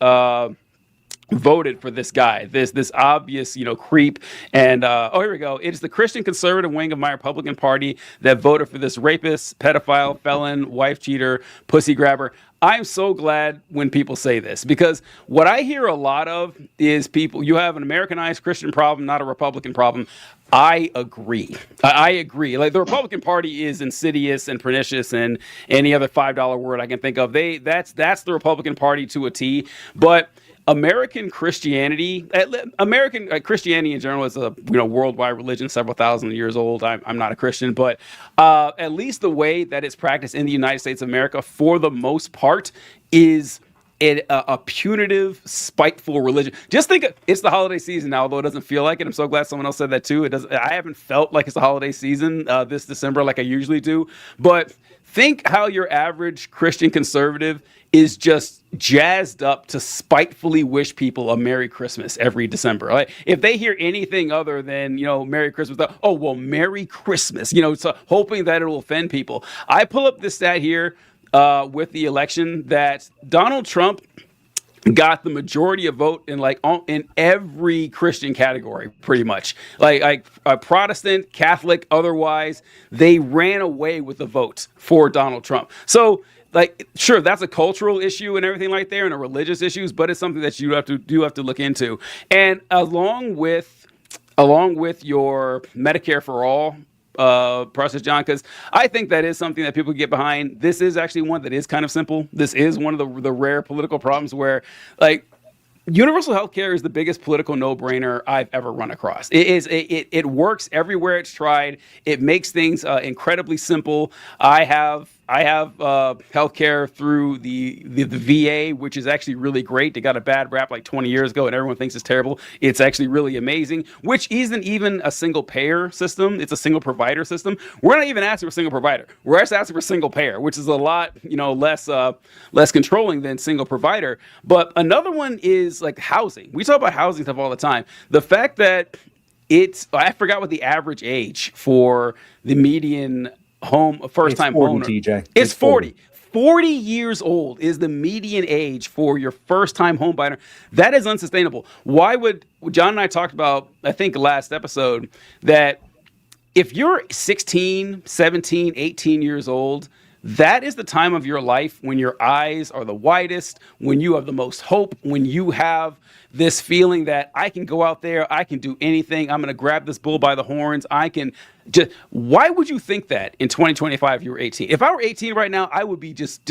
voted for this guy, this obvious, creep. And here we go. It is the Christian conservative wing of my Republican Party that voted for this rapist, pedophile, felon, wife cheater, pussy grabber. I'm so glad when people say this, because what I hear a lot of is people, you have an Americanized Christian problem, not a Republican problem. I agree. I agree. The Republican Party is insidious and pernicious, and any other $5 word I can think of. That's the Republican Party to a T. But American Christianity in general is a worldwide religion, several thousand years old. I'm not a Christian, but at least the way that it's practiced in the United States of America, for the most part, is a punitive, spiteful religion. Just think it's the holiday season now, although it doesn't feel like it. I'm so glad someone else said that too. I haven't felt like it's the holiday season this December like I usually do. But think how your average Christian conservative is just jazzed up to spitefully wish people a Merry Christmas every December. If they hear anything other than, Merry Christmas, Merry Christmas, so hoping that it will offend people. I pull up this stat here with the election that Donald Trump got the majority of vote in every Christian category, pretty much. Protestant, Catholic, otherwise, they ran away with the votes for Donald Trump. So, sure, that's a cultural issue and everything there, and a religious issues, but it's something that you have to look into. And along with your Medicare for all process, John, because I think that is something that people get behind. This is actually one that is kind of simple. This is one of the rare political problems where, universal health care is the biggest political no-brainer I've ever run across. It works everywhere it's tried. It makes things incredibly simple. I have I have healthcare through the VA, which is actually really great. They got a bad rap like 20 years ago, and everyone thinks it's terrible. It's actually really amazing, which isn't even a single payer system. It's a single provider system. We're not even asking for single provider. We're actually asking for single payer, which is a lot, less controlling than single provider. But another one is like housing. We talk about housing stuff all the time. The fact that I forgot what the average age for the median first time home. TJ. It's 40. 40 years old is the median age for your first time home buyer. That is unsustainable. Why would John and I talked about, I think last episode, that if you're 16, 17, 18 years old, that is the time of your life when your eyes are the widest, when you have the most hope, when you have this feeling that I can go out there, I can do anything, I'm going to grab this bull by the horns, I can just... Why would you think that in 2025 if you were 18? If I were 18 right now, I would be just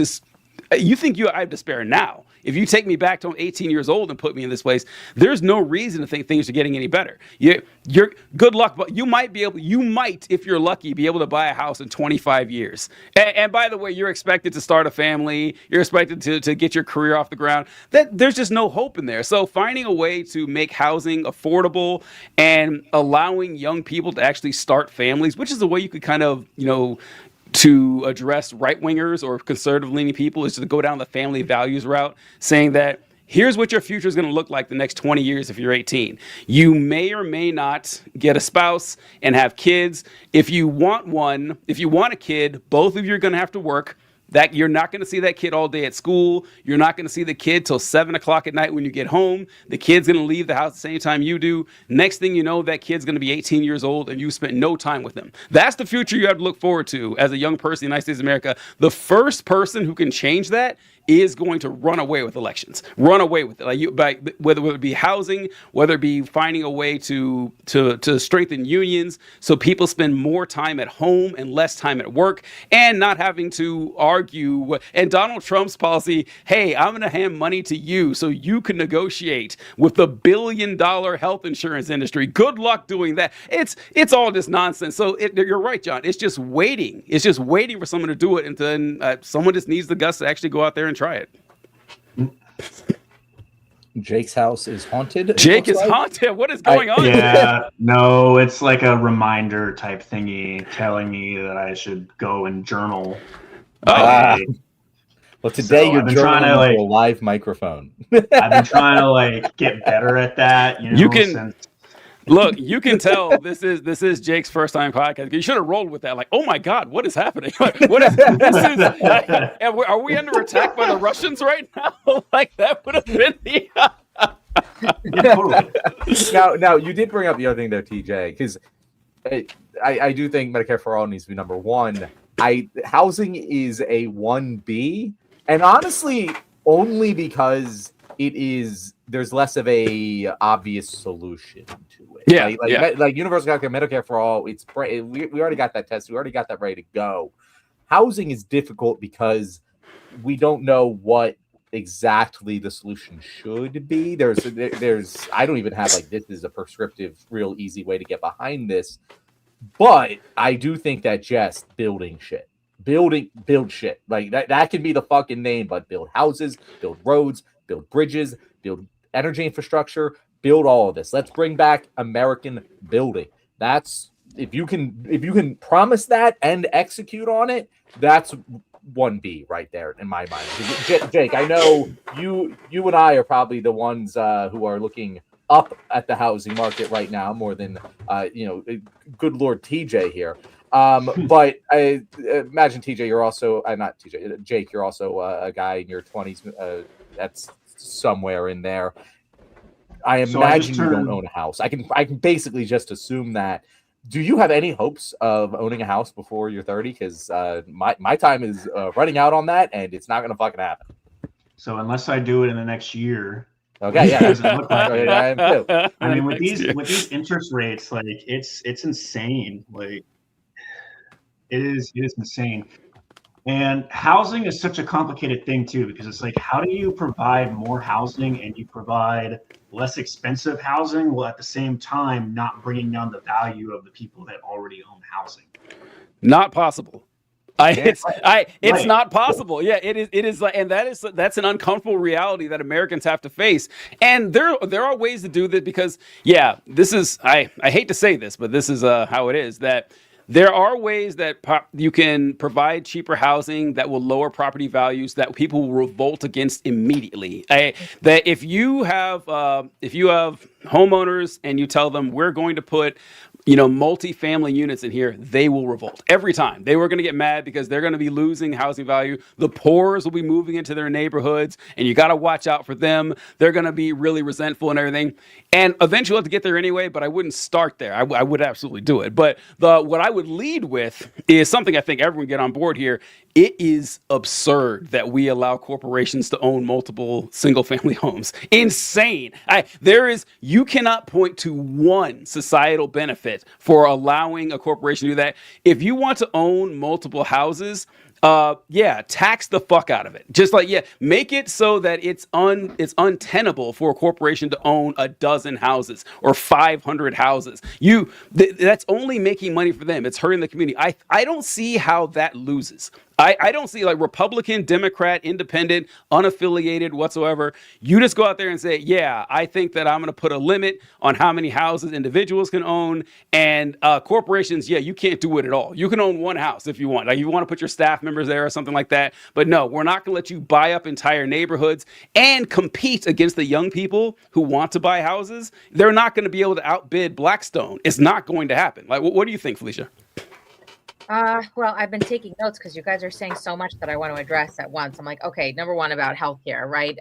you think I have despair now. If you take me back to 18 years old and put me in this place, there's no reason to think things are getting any better. You're good luck, but you might, if you're lucky, be able to buy a house in 25 years. And by the way, you're expected to start a family. You're expected to get your career off the ground. There's just no hope in there. So finding a way to make housing affordable and allowing young people to actually start families, which is a way you could kind of, to address right-wingers or conservative-leaning people, is to go down the family values route, saying that here's what your future is going to look like the next 20 years if you're 18. You may or may not get a spouse and have kids. If you want a kid, both of you are going to have to work. That you're not going to see that kid all day at school. You're not going to see the kid till 7 o'clock at night when you get home. The kid's going to leave the house at the same time you do. Next thing you know, that kid's going to be 18 years old and you spent no time with them. That's the future you have to look forward to as a young person in the United States of America. The first person who can change that is going to run away with elections, run away with it. Whether it be housing, whether it be finding a way to strengthen unions so people spend more time at home and less time at work, and not having to argue. And Donald Trump's policy, hey, I'm going to hand money to you so you can negotiate with the $1 billion health insurance industry. Good luck doing that. It's all just nonsense. So you're right, John. It's just waiting. It's just waiting for someone to do it, and then someone just needs the guts to actually go out there and try it. Jake's house is haunted. Jake is haunted. What is going on? Yeah, no, it's like a reminder type thingy telling me that I should go and journal. Well, today you're journaling to, a live microphone. I've been trying to get better at that. You can look. You can tell this is Jake's first time podcast. You should have rolled with that. Like, oh my God, what is happening? What is this? Are we under attack by the Russians right now? Like that would have been the. Now you did bring up the other thing though, TJ, because I do think Medicare for All needs to be number one. Housing is a 1B, and honestly, only because there's less of a obvious solution to it. Yeah, like universal healthcare, Medicare for All. We already got that test. We already got that ready to go. Housing is difficult because we don't know what exactly the solution should be. There's I don't even have this is a prescriptive, real easy way to get behind this. But I do think that just build shit. Like that can be the fucking name, but build houses, build roads, build bridges, build energy infrastructure, build all of this. Let's bring back American building. That's if you can promise that and execute on it, that's 1B right there in my mind. Jake, I know you and I are probably the ones who are looking up at the housing market right now more than good Lord TJ here. But I imagine TJ, you're also not TJ, Jake, you're also a guy in your 20s. That's somewhere in there. I imagine you don't own a house. I can basically just assume that. Do you have any hopes of owning a house before you're 30? Because my time is running out on that, and it's not going to fucking happen. So unless I do it in the next year, okay, yeah, it doesn't look like it. I am too. I mean, with these interest rates, it's insane. Like it is insane. And housing is such a complicated thing too, because it's how do you provide more housing and you provide less expensive housing while at the same time not bringing down the value of the people that already own housing? Not possible. It's Right. not possible. Yeah, it is. It is, and that's an uncomfortable reality that Americans have to face. And there are ways to do this because, yeah, this is. I hate to say this, but this is how it is. That there are ways that you can provide cheaper housing that will lower property values that people will revolt against immediately. That if you have homeowners and you tell them we're going to put multi-family units in here, they will revolt every time. They were going to get mad because they're going to be losing housing value. The poors will be moving into their neighborhoods, and you got to watch out for them. They're going to be really resentful and everything. And eventually, you'll have to get there anyway. But I wouldn't start there. I would absolutely do it. But what I would lead with is something I think everyone get on board here. It is absurd that we allow corporations to own multiple single-family homes. Insane. You cannot point to one societal benefit for allowing a corporation to do that. If you want to own multiple houses, tax the fuck out of it. Just make it so that it's untenable for a corporation to own a dozen houses or 500 houses. That's only making money for them. It's hurting the community. I don't see how that loses. I don't see Republican, Democrat, independent, unaffiliated whatsoever. You just go out there and say, yeah, I think that I'm going to put a limit on how many houses individuals can own, and corporations, you can't do it at all. You can own one house if you want. You want to put your staff members there or something like that. But no, we're not going to let you buy up entire neighborhoods and compete against the young people who want to buy houses. They're not going to be able to outbid Blackstone. It's not going to happen. What do you think, Felicia? Well, I've been taking notes because you guys are saying so much that I want to address at once. I'm like, okay, number one about healthcare, right?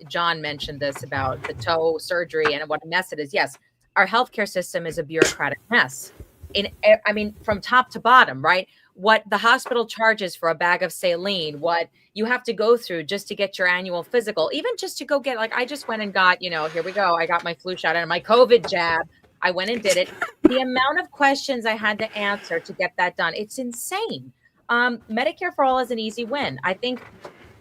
John mentioned this about the toe surgery and what a mess it is. Yes, our healthcare system is a bureaucratic mess. From top to bottom, right? What the hospital charges for a bag of saline, what you have to go through just to get your annual physical, even just to go get, I just went and got, here we go. I got my flu shot and my COVID jab. I went and did it. The amount of questions I had to answer to get that done, it's insane. Medicare for all is an easy win. I think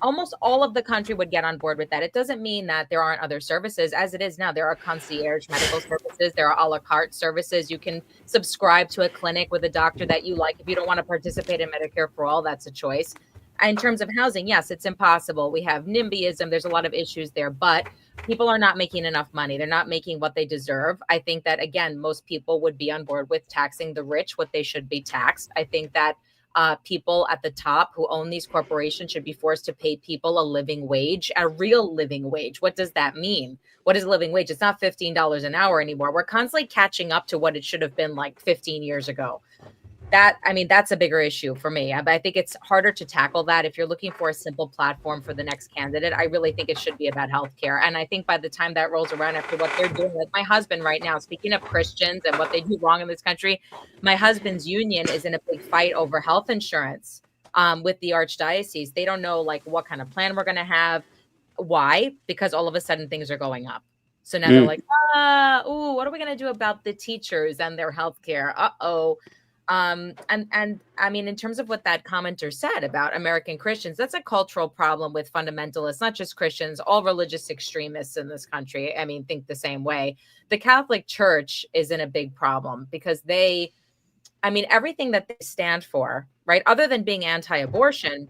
almost all of the country would get on board with that. It doesn't mean that there aren't other services. As it is now, there are concierge medical services. There are a la carte services. You can subscribe to a clinic with a doctor that you like. If you don't want to participate in Medicare for all, that's a choice. In terms of housing, yes, it's impossible. We have NIMBYism. There's a lot of issues there, but people are not making enough money. They're not making what they deserve. I think that, again, most people would be on board with taxing the rich what they should be taxed. I think that people at the top who own these corporations should be forced to pay people a living wage, a real living wage. What does that mean? What is a living wage? It's not $15 an hour anymore. We're constantly catching up to what it should have been 15 years ago. That's a bigger issue for me. I think it's harder to tackle that. If you're looking for a simple platform for the next candidate, I really think it should be about healthcare. And I think by the time that rolls around, after what they're doing, like my husband right now, speaking of Christians and what they do wrong in this country, my husband's union is in a big fight over health insurance with the archdiocese. They don't know what kind of plan we're going to have. Why? Because all of a sudden things are going up. So now they're like, what are we going to do about the teachers and their healthcare? In terms of what that commenter said about American Christians, that's a cultural problem with fundamentalists, not just Christians, all religious extremists in this country. Think the same way. The Catholic Church is in a big problem because everything that they stand for, right, other than being anti-abortion,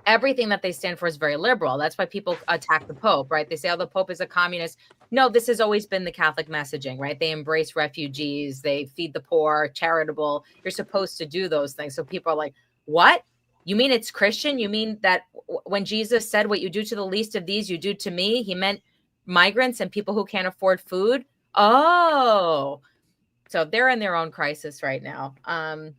everything that they stand for is very liberal. That's why people attack the Pope, right? They say, the Pope is a communist. No, this has always been the Catholic messaging, right? They embrace refugees. They feed the poor, charitable. You're supposed to do those things. So people are like, what? You mean it's Christian? You mean that when Jesus said what you do to the least of these, you do to me, he meant migrants and people who can't afford food? Oh, so they're in their own crisis right now. I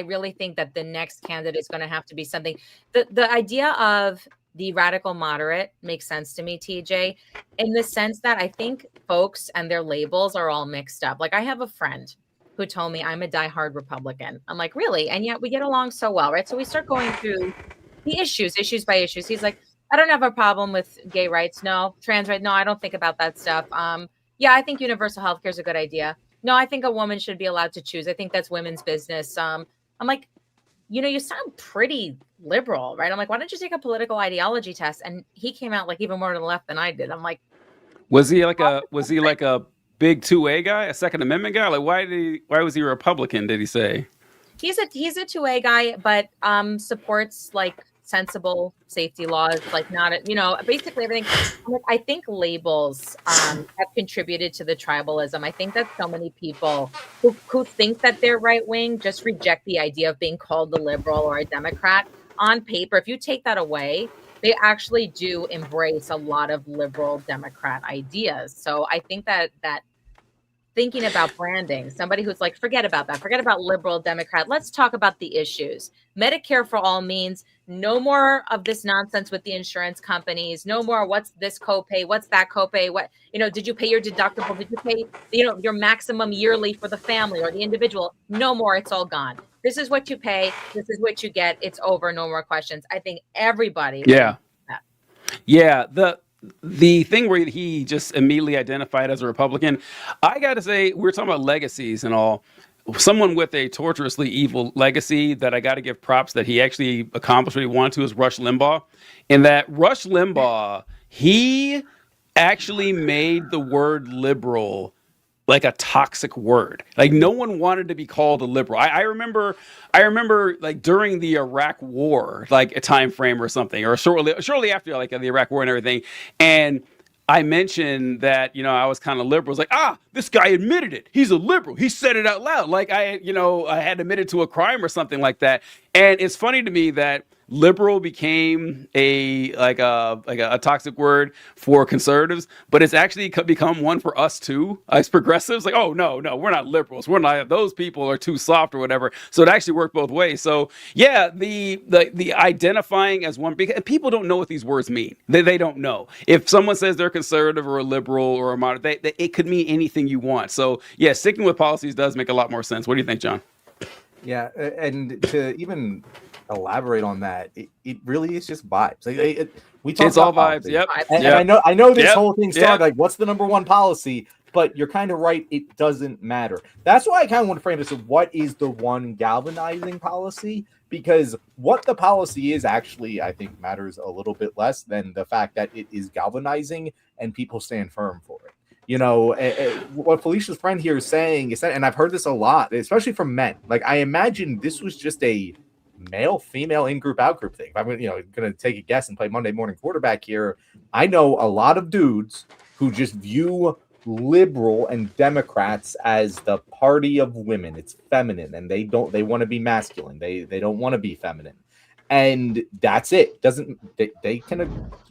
really think that the next candidate is going to have to be something. The idea of the radical moderate makes sense to me, TJ, in the sense that I think folks and their labels are all mixed up. I have a friend who told me I'm a diehard Republican. I'm like, really? And yet we get along so well, right? So we start going through the issues by issues. He's like, I don't have a problem with gay rights. No. Trans rights. No, I don't think about that stuff. I think universal health care is a good idea. No, I think a woman should be allowed to choose. I think that's women's business. I'm like, you sound pretty liberal, right? I'm like, why don't you take a political ideology test? And he came out even more to the left than I did. I'm like, was he like a big 2A guy, a Second Amendment guy? Why was he a Republican? Did he say? He's a 2A guy, but supports like sensible safety laws, like not basically everything. I think labels have contributed to the tribalism. I think that so many people who think that they're right wing just reject the idea of being called a liberal or a Democrat. On paper, if you take that away, they actually do embrace a lot of liberal Democrat ideas. So I think that thinking about branding, somebody who's like, forget about that, forget about liberal Democrat, let's talk about the issues. Medicare for all means no more of this nonsense with the insurance companies, no more what's this copay, what's that copay, what, did you pay your deductible, did you pay, your maximum yearly for the family or the individual? No more, it's all gone. This is what you pay, this is what you get, it's over, no more questions. I think everybody Yeah, the thing where he just immediately identified as a Republican, I got to say, we're talking about legacies and all. Someone with a torturously evil legacy that I got to give props that he actually accomplished what he wanted to is Rush Limbaugh. In that Rush Limbaugh, he actually made the word liberal like a toxic word. Like no one wanted to be called a liberal. I remember like during the Iraq War, like a time frame or something, or shortly after like the Iraq War and everything. And I mentioned that, I was kind of liberal. It's like, this guy admitted it. He's a liberal. He said it out loud. Like I had admitted to a crime or something like that. And it's funny to me that liberal became a toxic word for conservatives, but it's actually become one for us too as progressives. Like, oh no, we're not liberals. We're not. Those people are too soft or whatever. So it actually worked both ways. So yeah, the identifying as one, because people don't know what these words mean. They don't know. If someone says they're conservative or a liberal or a moderate, it could mean anything you want. So yeah, sticking with policies does make a lot more sense. What do you think, John? Yeah, and to even elaborate on that, it really is just vibes. Like, we talk. It's all vibes. Yep. And I know this whole thing started like, what's the number one policy? But you're kind of right. It doesn't matter. That's why I kind of want to frame this of what is the one galvanizing policy, because what the policy is actually, I think, matters a little bit less than the fact that it is galvanizing and people stand firm for it. What Felicia's friend here is saying is that, and I've heard this a lot, especially from men. Like, I imagine this was just a male-female in-group, out-group thing. If I'm going to take a guess and play Monday morning quarterback here, I know a lot of dudes who just view liberal and Democrats as the party of women. It's feminine, and they want to be masculine. They don't want to be feminine. And that's it. They can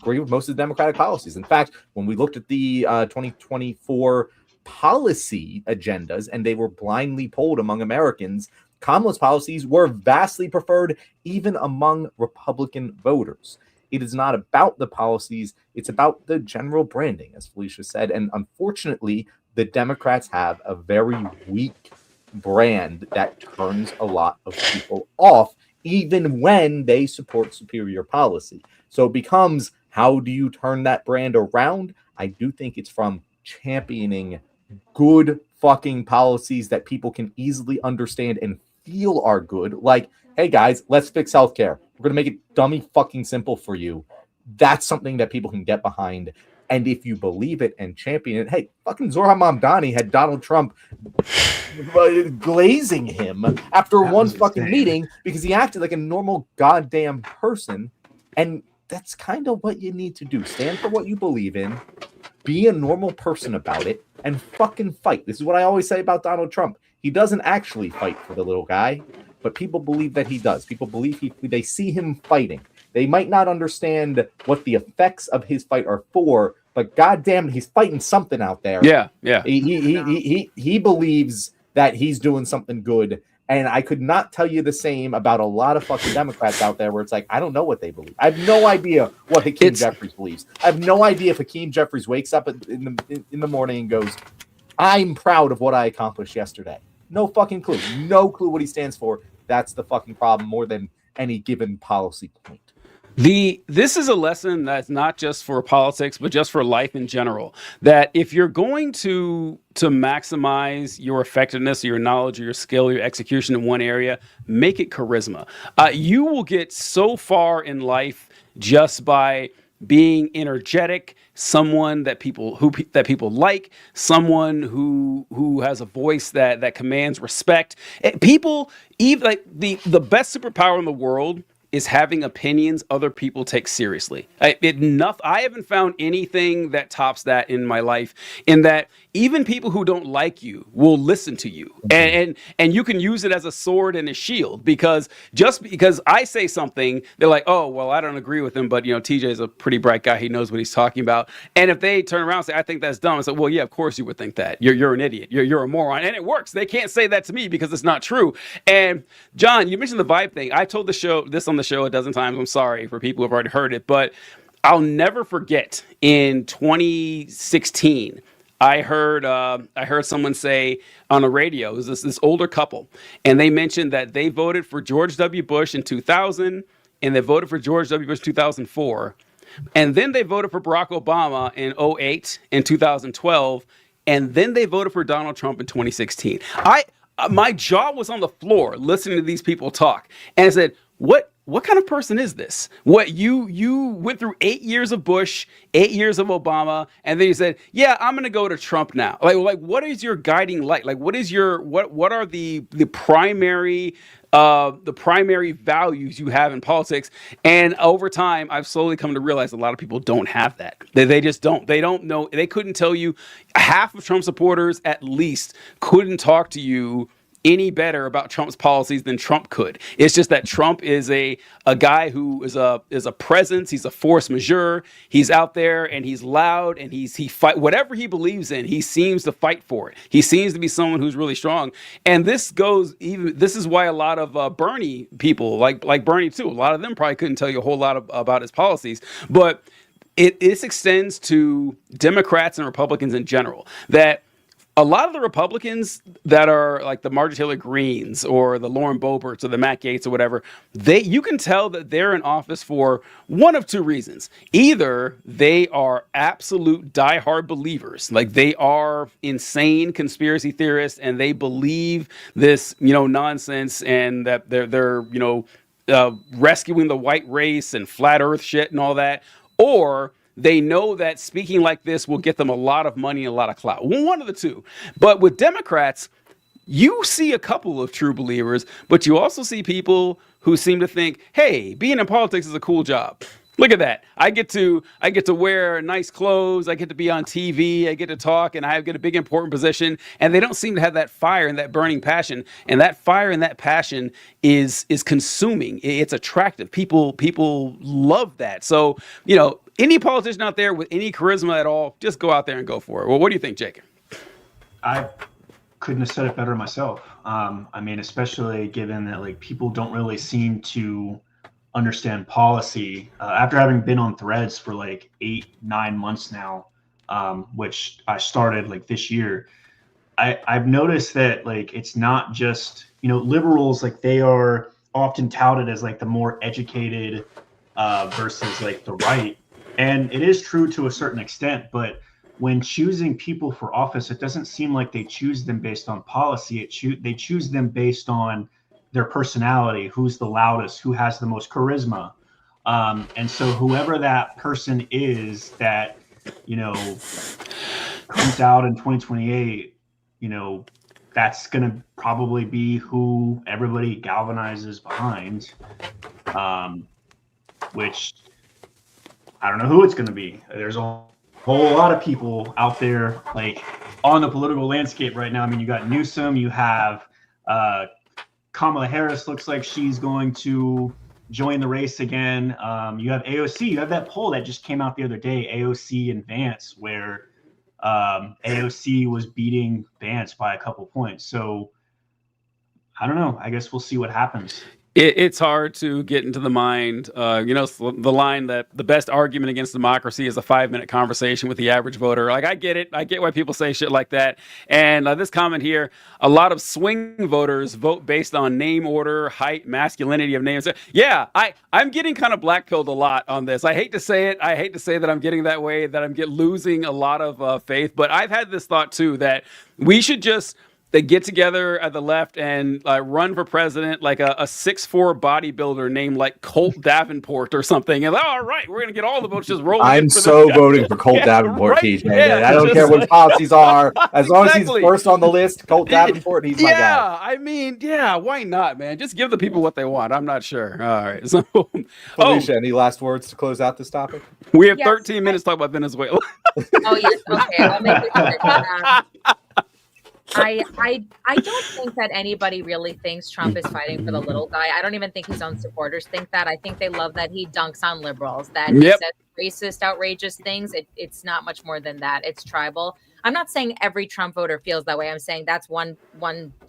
agree with most of the Democratic policies. In fact, when we looked at the 2024 policy agendas and they were blindly polled among Americans, Kamala's policies were vastly preferred even among Republican voters. It is not about the policies. It's about the general branding, as Felicia said. And unfortunately, the Democrats have a very weak brand that turns a lot of people off, even when they support superior policy. So it becomes, how do you turn that brand around? I do think it's from championing good fucking policies that people can easily understand and feel are good. Like, hey guys, let's fix healthcare. We're going to make it dummy fucking simple for you. That's something that people can get behind. And if you believe it and champion it, hey, fucking Zohran Mamdani had Donald Trump glazing him after one fucking meeting because he acted like a normal goddamn person. And that's kind of what you need to do. Stand for what you believe in, be a normal person about it, and fucking fight. This is what I always say about Donald Trump. He doesn't actually fight for the little guy, but people believe that he does. People believe they see him fighting. They might not understand what the effects of his fight are for, but goddamn, he's fighting something out there. Yeah. He believes that he's doing something good, and I could not tell you the same about a lot of fucking Democrats out there, where it's like, I don't know what they believe. I have no idea what Hakeem Jeffries believes. I have no idea if Hakeem Jeffries wakes up in the morning and goes, "I'm proud of what I accomplished yesterday." No fucking clue. No clue what he stands for. That's the fucking problem, more than any given policy point. This is a lesson that's not just for politics, but just for life in general. That if you're going to maximize your effectiveness, your knowledge, or your skill, your execution in one area, make it charisma. You will get so far in life just by being energetic, someone that people like, someone who has a voice that commands respect. People, even like the best superpower in the world is having opinions other people take seriously. I haven't found anything that tops that in my life, in that even people who don't like you will listen to you, and you can use it as a sword and a shield, because just because I say something, they're like, oh, well, I don't agree with him, but TJ is a pretty bright guy, he knows what he's talking about. And if they turn around and say, I think that's dumb, I say, well, yeah, of course you would think that. You're an idiot, you're a moron. And it works. They can't say that to me because it's not true. And John, you mentioned the vibe thing. I told this on the show a dozen times. I'm sorry for people who have already heard it, but I'll never forget in 2016, I heard someone say on the radio, it was this older couple, and they mentioned that they voted for George W. Bush in 2000, and they voted for George W. Bush in 2004, and then they voted for Barack Obama in 2008 and 2012, and then they voted for Donald Trump in 2016. My jaw was on the floor listening to these people talk, and I said, what kind of person is this? What you went through 8 years of Bush, 8 years of Obama, and then you said, yeah, I'm gonna go to Trump now. Like what is your guiding light? Like what are the primary values you have in politics? And over time, I've slowly come to realize a lot of people don't have that. They just don't. They don't know. They couldn't tell you. Half of Trump supporters, at least, couldn't talk to you any better about Trump's policies than Trump could. It's just that Trump is a guy who is a presence. He's a force majeure. He's out there and he's loud, and he fight whatever he believes in. He seems to fight for it. He seems to be someone who's really strong. And this is why a lot of Bernie people, like Bernie too, a lot of them probably couldn't tell you a whole lot about his policies, but this extends to Democrats and Republicans in general, that a lot of the Republicans that are like the Marjorie Taylor Greenes or the Lauren Boeberts or the Matt Gaetz or whatever, you can tell that they're in office for one of two reasons. Either they are absolute diehard believers, like they are insane conspiracy theorists and they believe this, nonsense, and that they're rescuing the white race and flat earth shit and all that, or they know that speaking like this will get them a lot of money and a lot of clout. One of the two. But with Democrats, you see a couple of true believers, but you also see people who seem to think, hey, being in politics is a cool job. Look at that. I get to wear nice clothes. I get to be on TV. I get to talk, and I get a big important position. And they don't seem to have that fire and that burning passion. And that fire and that passion is consuming. It's attractive. People love that. So, any politician out there with any charisma at all, just go out there and go for it. Well, what do you think, Jake? I couldn't have said it better myself. Especially given that people don't really seem to understand policy. After having been on Threads for 8-9 months now, which I started this year, I've noticed that it's not just liberals, they are often touted as the more educated versus the right. And it is true to a certain extent, but when choosing people for office, it doesn't seem like they choose them based on policy. They choose them based on their personality, who's the loudest, who has the most charisma. And so whoever that person is that, comes out in 2028, that's going to probably be who everybody galvanizes behind, which I don't know who it's going to be. There's a whole lot of people out there on the political landscape right now. You got Newsom, you have Kamala Harris looks like she's going to join the race again. You have AOC. You have that poll that just came out the other day, AOC and Vance, where AOC was beating Vance by a couple points. So I don't know. I guess we'll see what happens. It's hard to get into the mind. The line that the best argument against democracy is a 5-minute conversation with the average voter. I get it. I get why people say shit like that. And this comment here, a lot of swing voters vote based on name order, height, masculinity of names. Yeah, I'm getting kind of blackpilled a lot on this. I hate to say it. I hate to say that I'm getting that way, that I'm losing a lot of faith. But I've had this thought too, that we should just they get together at the left and run for president like a 6'4" bodybuilder named like Colt Davenport or something. And all right, we're gonna get all the votes just rolling. I'm so voting for Colt Davenport, right? TJ. Yeah, I don't care what his policies are. As long as he's Exactly. first on the list, Colt Davenport, he's my guy. Yeah, I mean, yeah, why not, man? Just give the people what they want. I'm not sure. All right. So, Felicia, any last words to close out this topic? we have Yes. 13 minutes to talk about Venezuela. Oh yes, okay. I'll make it quick. I don't think that anybody really thinks Trump is fighting for the little guy. I don't even think his own supporters think that. I think they love that he dunks on liberals, that he Yep. says racist, outrageous things. It's not much more than that. It's tribal. I'm not saying every Trump voter feels that way. I'm saying that's one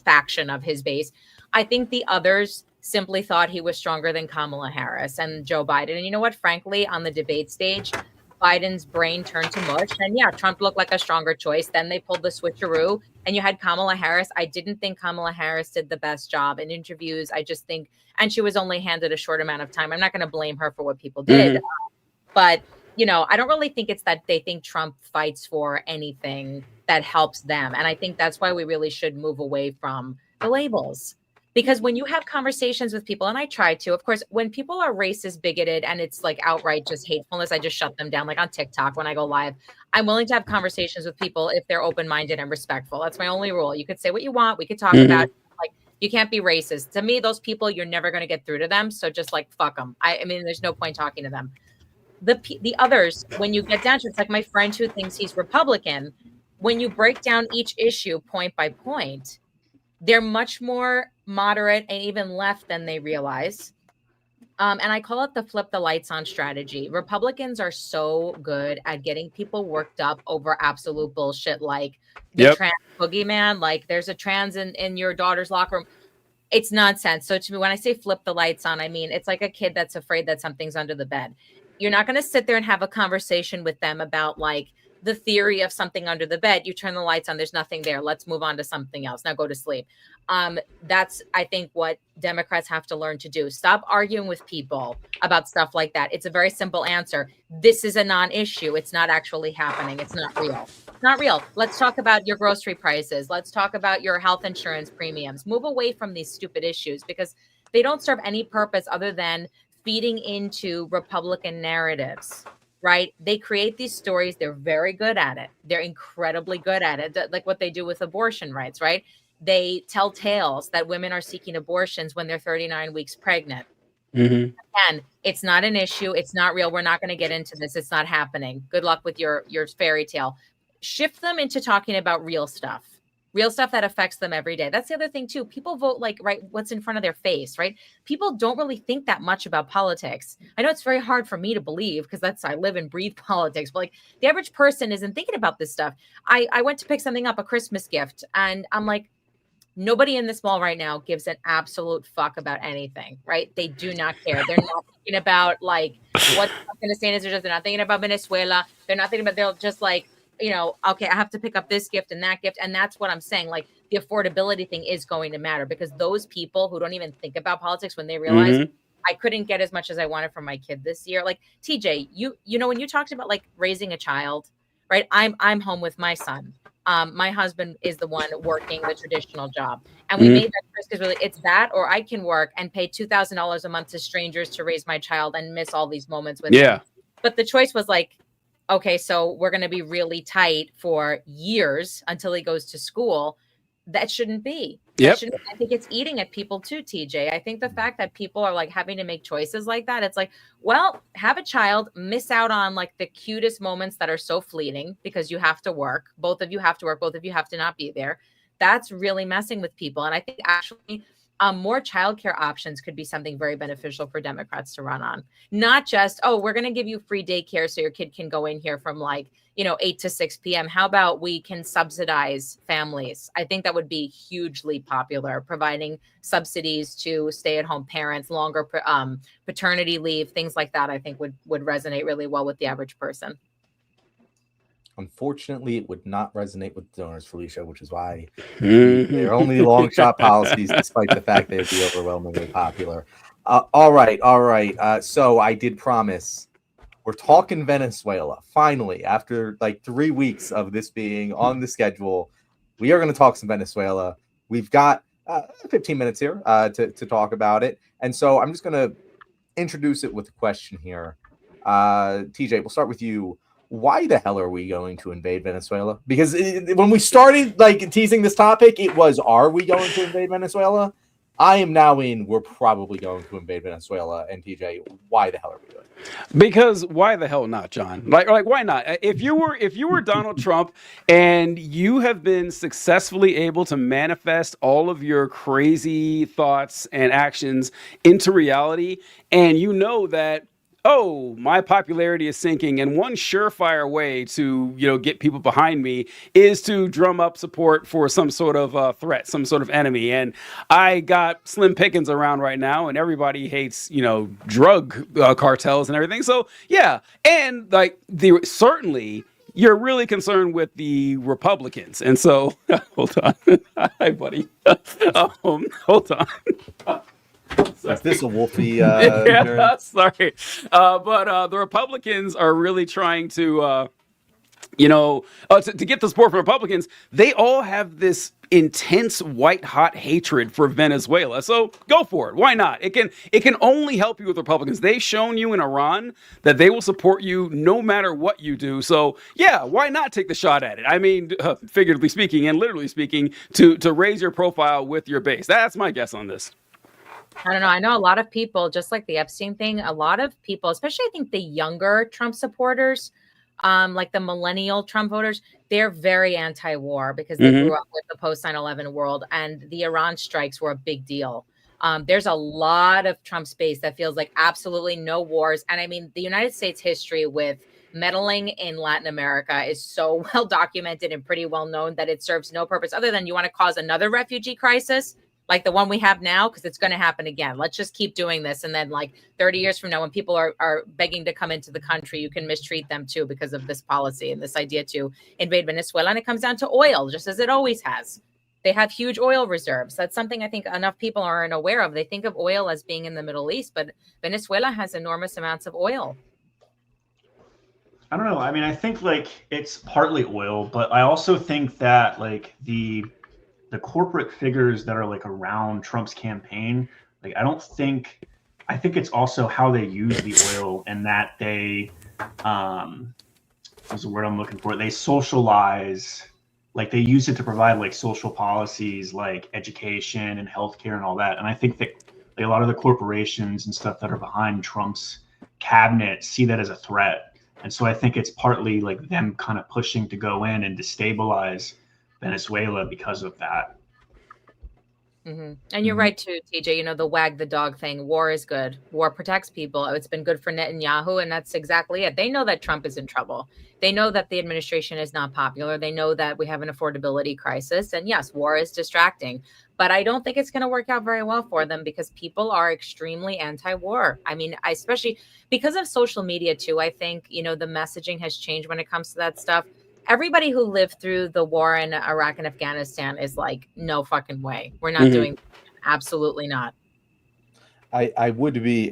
faction of his base. I think the others simply thought he was stronger than Kamala Harris and Joe Biden. And you know what? Frankly, on the debate stage, Biden's brain turned to mush. And yeah, Trump looked like a stronger choice. Then they pulled the switcheroo and you had Kamala Harris. I didn't think Kamala Harris did the best job in interviews. I just think, and she was only handed a short amount of time. I'm not going to blame her for what people did. But, you know, I don't really think it's that they think Trump fights for anything that helps them. And I think that's why we really should move away from the labels. Because when you have conversations with people, and I try to, of course, when people are racist, bigoted, and it's like outright just hatefulness, I just shut them down. Like on TikTok, when I go live, I'm willing to have conversations with people if they're open-minded and respectful. That's my only rule. You could say what you want. We could talk about it. Like, you can't be racist. To me, those people, you're never going to get through to them. So just like, fuck them. I mean, there's no point talking to them. The others, when you get down to it, it's like my friend who thinks he's Republican. When you break down each issue point by point, they're much more moderate and even left than they realize. And I call it the flip the lights on strategy. Republicans are so good at getting people worked up over absolute bullshit, like the trans boogeyman, like there's a trans in your daughter's locker room. It's nonsense. So to me, when I say flip the lights on, I mean, it's like a kid that's afraid that something's under the bed. You're not going to sit there and have a conversation with them about like the theory of something under the bed. You turn the lights on, there's nothing there. Let's move on to something else. Now go to sleep. That's, I think, what Democrats have to learn to do. Stop arguing with people about stuff like that. It's a very simple answer. This is a non-issue. It's not actually happening. It's not real. It's not real. Let's talk about your grocery prices. Let's talk about your health insurance premiums. Move away from these stupid issues because they don't serve any purpose other than feeding into Republican narratives. Right? They create these stories. They're very good at it. They're incredibly good at it. Like what they do with abortion rights, right? They tell tales that women are seeking abortions when they're 39 weeks pregnant. And it's not an issue. It's not real. We're not going to get into this. It's not happening. Good luck with your fairy tale. Shift them into talking about real stuff that affects them every day. That's the other thing too. People vote like, right, what's in front of their face, right? People don't really think that much about politics. I know it's very hard for me to believe because I live and breathe politics, but like the average person isn't thinking about this stuff. I went to pick something up, a Christmas gift, and I'm like, nobody in this mall right now gives an absolute fuck about anything, right? They do not care. They're not thinking about like what's going to say is they're not thinking about Venezuela. They're not thinking about, they're just like, you know, okay, I have to pick up this gift and that gift. And that's what I'm saying. Like the affordability thing is going to matter because those people who don't even think about politics when they realize I couldn't get as much as I wanted from my kid this year. Like TJ, you know, when you talked about like raising a child, right? I'm home with my son. My husband is the one working the traditional job. And we made that choice because really it's that, or I can work and pay $2,000 a month to strangers to raise my child and miss all these moments with him. But the choice was like, okay, so we're going to be really tight for years until he goes to school. That shouldn't be. I think it's eating at people too, TJ. I think the fact that people are like having to make choices like that, it's like, well, have a child, miss out on like the cutest moments that are so fleeting because you have to work. Both of you have to work. Both of you have to not be there. That's really messing with people. And I think actually more childcare options could be something very beneficial for Democrats to run on. Not just, oh, we're going to give you free daycare so your kid can go in here from like, 8 to 6 p.m. How about we can subsidize families? I think that would be hugely popular, providing subsidies to stay-at-home parents, longer paternity leave, things like that, I think would resonate really well with the average person. Unfortunately, it would not resonate with donors, Felicia, which is why they're only long shot policies, despite the fact they'd be overwhelmingly popular. All right. So I did promise we're talking Venezuela. Finally, after like 3 weeks of this being on the schedule, we are going to talk some Venezuela. We've got 15 minutes here to talk about it. And so I'm just going to introduce it with a question here. TJ, we'll start with you. Why the hell are we going to invade Venezuela? Because when we started like teasing this topic, it was, are we going to invade Venezuela? I am now in, we're probably going to invade Venezuela. And TJ, why the hell are we doing it? Because why the hell not, John? Like why not? If you were Donald Trump and you have been successfully able to manifest all of your crazy thoughts and actions into reality, and you know that, oh, my popularity is sinking, and one surefire way to get people behind me is to drum up support for some sort of threat, some sort of enemy, and I got slim pickings around right now, and everybody hates drug cartels and everything. So yeah, and like certainly you're really concerned with the Republicans, and so hold on, hi buddy, hold on. Is this a Wolfie? Yeah, sorry. But the Republicans are really trying to, to get the support from Republicans. They all have this intense white hot hatred for Venezuela. So go for it. Why not? It can only help you with Republicans. They've shown you in Iran that they will support you no matter what you do. So yeah, why not take the shot at it? I mean, figuratively speaking and literally speaking, to raise your profile with your base. That's my guess on this. I don't know. I know a lot of people, just like the Epstein thing, a lot of people, especially I think the younger Trump supporters, like the millennial Trump voters, they're very anti-war because they grew up with the post 9/11 world, and the Iran strikes were a big deal. There's a lot of Trump's base that feels like absolutely no wars. And I mean, the United States history with meddling in Latin America is so well documented and pretty well known that it serves no purpose other than you want to cause another refugee crisis like the one we have now, because it's going to happen again. Let's just keep doing this. And then like 30 years from now, when people are begging to come into the country, you can mistreat them too because of this policy and this idea to invade Venezuela. And it comes down to oil, just as it always has. They have huge oil reserves. That's something I think enough people aren't aware of. They think of oil as being in the Middle East, but Venezuela has enormous amounts of oil. I don't know. I mean, I think like it's partly oil, but I also think that like the corporate figures that are like around Trump's campaign, like I think it's also how they use the oil, and that they what's the word I'm looking for? They socialize, like they use it to provide like social policies like education and healthcare and all that. And I think that like, a lot of the corporations and stuff that are behind Trump's cabinet see that as a threat. And so I think it's partly like them kind of pushing to go in and destabilize Venezuela because of that. And you're right too, TJ. The wag the dog thing. War is good. War protects people. It's been good for Netanyahu, and that's exactly it. They know that Trump is in trouble. They know that the administration is not popular. They know that we have an affordability crisis. And yes, war is distracting. But I don't think it's going to work out very well for them because people are extremely anti-war. I mean, especially because of social media too. I think, the messaging has changed when it comes to that stuff. Everybody who lived through the war in Iraq and Afghanistan is like, no fucking way. We're not doing that. Absolutely not. I would be,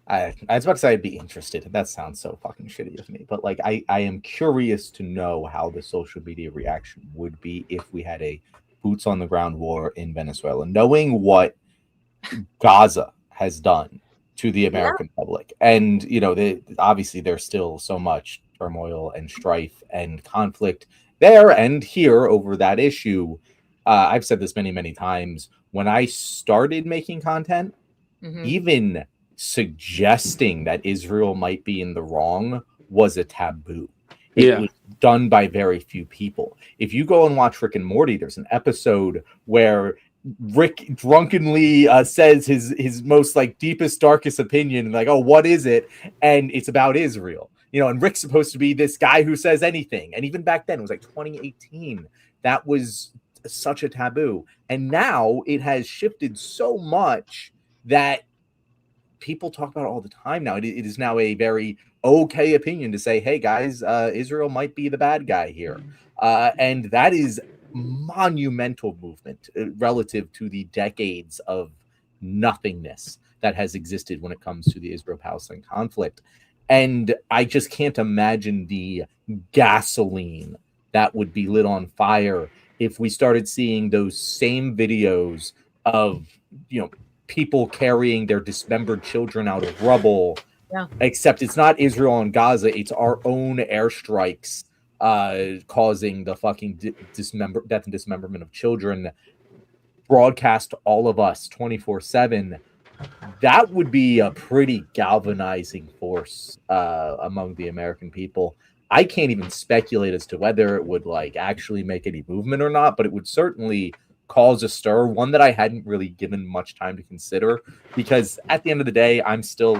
I was about to say I'd be interested. That sounds so fucking shitty of me. But like, I am curious to know how the social media reaction would be if we had a boots on the ground war in Venezuela, knowing what Gaza has done to the American public. And, obviously there's still so much turmoil and strife and conflict there and here over that issue. I've said this many, many times. When I started making content, even suggesting that Israel might be in the wrong was a taboo. It was done by very few people. If you go and watch Rick and Morty, there's an episode where Rick drunkenly says his most like deepest, darkest opinion, like, oh, what is it? And it's about Israel. And Rick's supposed to be this guy who says anything. And even back then, it was like 2018. That was such a taboo. And now it has shifted so much that people talk about it all the time now. It is now a very okay opinion to say, hey, guys, Israel might be the bad guy here. And that is monumental movement relative to the decades of nothingness that has existed when it comes to the Israel-Palestine conflict. And I just can't imagine the gasoline that would be lit on fire if we started seeing those same videos of, people carrying their dismembered children out of rubble. Yeah. Except it's not Israel and Gaza; it's our own airstrikes causing the fucking death and dismemberment of children. Broadcast to all of us 24/7. That would be a pretty galvanizing force among the American people. I can't even speculate as to whether it would actually make any movement or not, but it would certainly cause a stir, one that I hadn't really given much time to consider, because at the end of the day, I'm still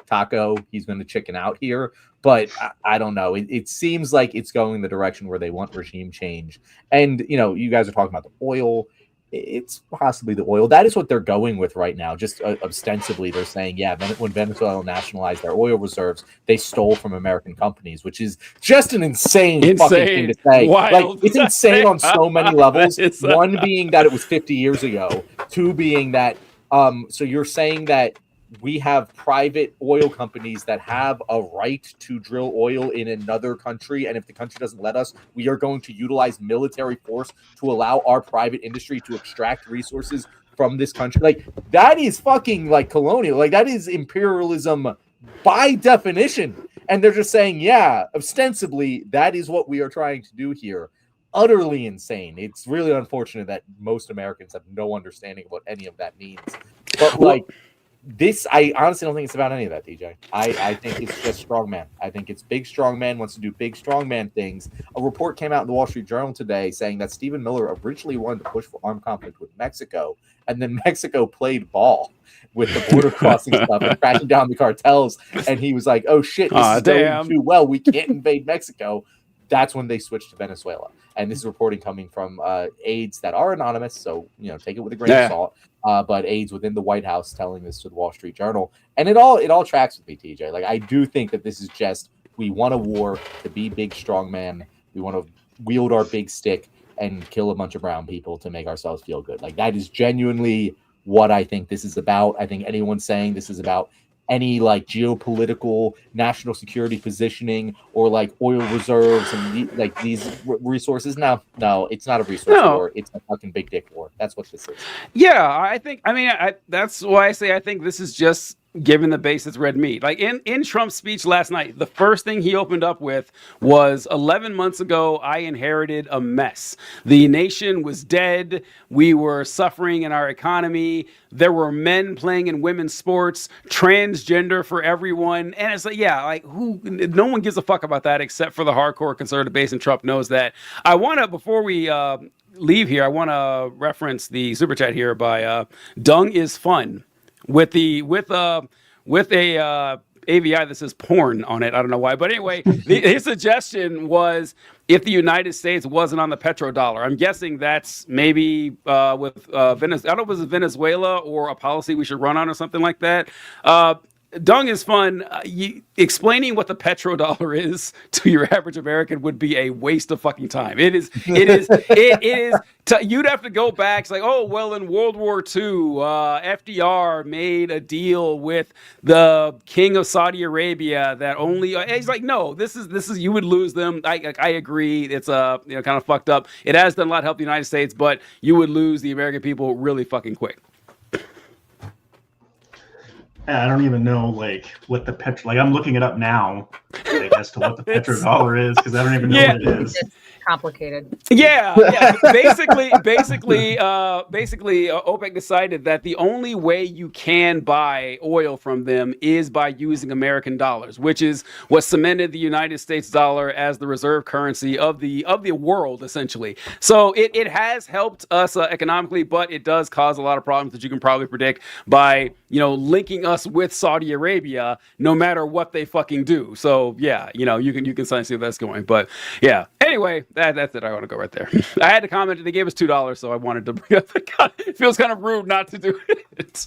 Taco, he's going to chicken out here. But I don't know. It seems like it's going the direction where they want regime change. And, you guys are talking about the oil. It's possibly the oil. That is what they're going with right now. Just ostensibly, they're saying, when Venezuela nationalized their oil reserves, they stole from American companies, which is just an insane fucking thing to say. Wild. It's insane on so many levels. One being that it was 50 years ago. Two being that, so you're saying that we have private oil companies that have a right to drill oil in another country, and if the country doesn't let us, we are going to utilize military force to allow our private industry to extract resources from this country. That is fucking colonial. That is imperialism by definition. And they're just saying, ostensibly that is what we are trying to do here. Utterly insane. It's really unfortunate that most Americans have no understanding of what any of that means. But this, I honestly don't think it's about any of that, DJ. I think it's just strongman. I think it's big strongman wants to do big strongman things. A report came out in the Wall Street Journal today saying that Stephen Miller originally wanted to push for armed conflict with Mexico, and then Mexico played ball with the border crossing stuff and cracking down the cartels. And he was like, "Oh shit, this is going too well. We can't invade Mexico." That's when they switched to Venezuela. And this is reporting coming from aides that are anonymous, so take it with a grain of salt. But aides within the White House telling this to the Wall Street Journal, and it all tracks with me, TJ. I do think that this is just, we want a war to be big strong man. We want to wield our big stick and kill a bunch of brown people to make ourselves feel good. That is genuinely what I think this is about. I think anyone saying this is about any geopolitical national security positioning or oil reserves and these resources. No, it's not a resource war. It's a fucking big dick war. That's what this is. Yeah, that's why I say I think this is just giving the base its red meat. In Trump's speech last night, the first thing he opened up with was 11 months ago, I inherited a mess. The nation was dead. We were suffering in our economy. There were men playing in women's sports, transgender for everyone. And it's no one gives a fuck about that except for the hardcore conservative base, and Trump knows that. I want to, before we leave here, I want to reference the super chat here by Dung is Fun with a AVI that says porn on it. I don't know why, but anyway, his suggestion was if the United States wasn't on the petrodollar. I'm guessing that's maybe with Venezuela. I don't know if it was Venezuela or a policy we should run on or something like that. Dung is Fun. Explaining what the petrodollar is to your average American would be a waste of fucking time. It is. You'd have to go back. It's in World War II, FDR made a deal with the king of Saudi Arabia that only. He's no. This is. You would lose them. I agree. It's kind of fucked up. It has done a lot to help the United States, but you would lose the American people really fucking quick. I don't even know what the I'm looking it up now as to what the petrodollar is, because I don't even know what it is. It's complicated. Yeah. Basically, OPEC decided that the only way you can buy oil from them is by using American dollars, which is what cemented the United States dollar as the reserve currency of the world, essentially. So it has helped us economically, but it does cause a lot of problems that you can probably predict by linking us with Saudi Arabia, no matter what they fucking do. So yeah, you can see where that's going. But yeah, anyway, that's it. I want to go right there. I had to comment. They gave us $2, so I wanted to bring up. It feels kind of rude not to do it.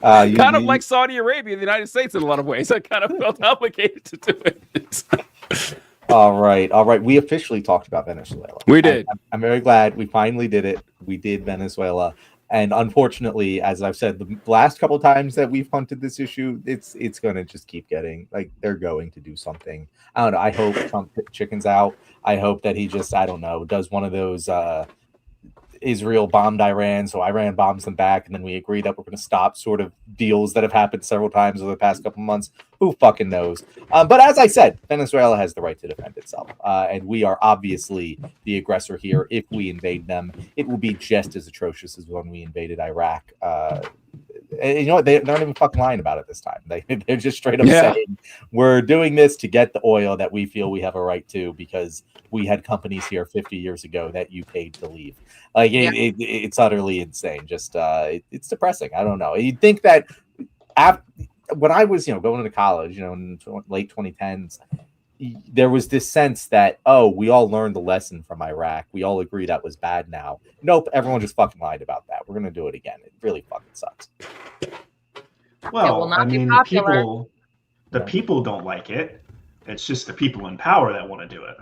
Kind of like Saudi Arabia, the United States, in a lot of ways. I kind of felt obligated to do it. All right. We officially talked about Venezuela. We did. I'm very glad we finally did it. We did Venezuela. And unfortunately, as I've said, the last couple of times that we've hunted this issue, it's going to just keep getting like they're going to do something. I don't know. I hope Trump chickens out. I hope that he just, I don't know, does one of those Israel bombed Iran, so Iran bombs them back, and then we agree that we're going to stop sort of deals that have happened several times over the past couple months. Who fucking knows? But as I said, Venezuela has the right to defend itself, and we are obviously the aggressor here. If we invade them, it will be just as atrocious as when we invaded Iraq. And you know what? They're not even fucking lying about it this time. They're just straight up saying we're doing this to get the oil that we feel we have a right to because we had companies here 50 years ago that you paid to leave. Like it's utterly insane. Just it's depressing. I don't know. You'd think that when I was going into college, in late 2010s, there was this sense that we all learned the lesson from Iraq. We all agree that was bad now. Nope, everyone just fucking lied about that. We're gonna do it again. It really fucking sucks. Well, I mean, the people don't like it. It's just the people in power that want to do it.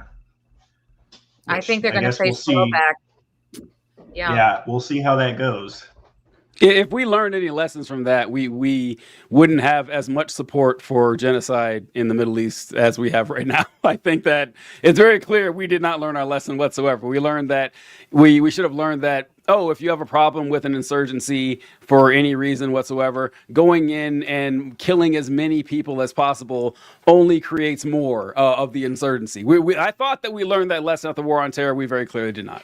I think they're going to face blowback. Yeah, we'll see how that goes. If we learned any lessons from that, we wouldn't have as much support for genocide in the Middle East as we have right now. I think that it's very clear we did not learn our lesson whatsoever. We learned that we should have learned that, if you have a problem with an insurgency for any reason whatsoever, going in and killing as many people as possible only creates more of the insurgency. I thought that we learned that lesson at the War on Terror. We very clearly did not.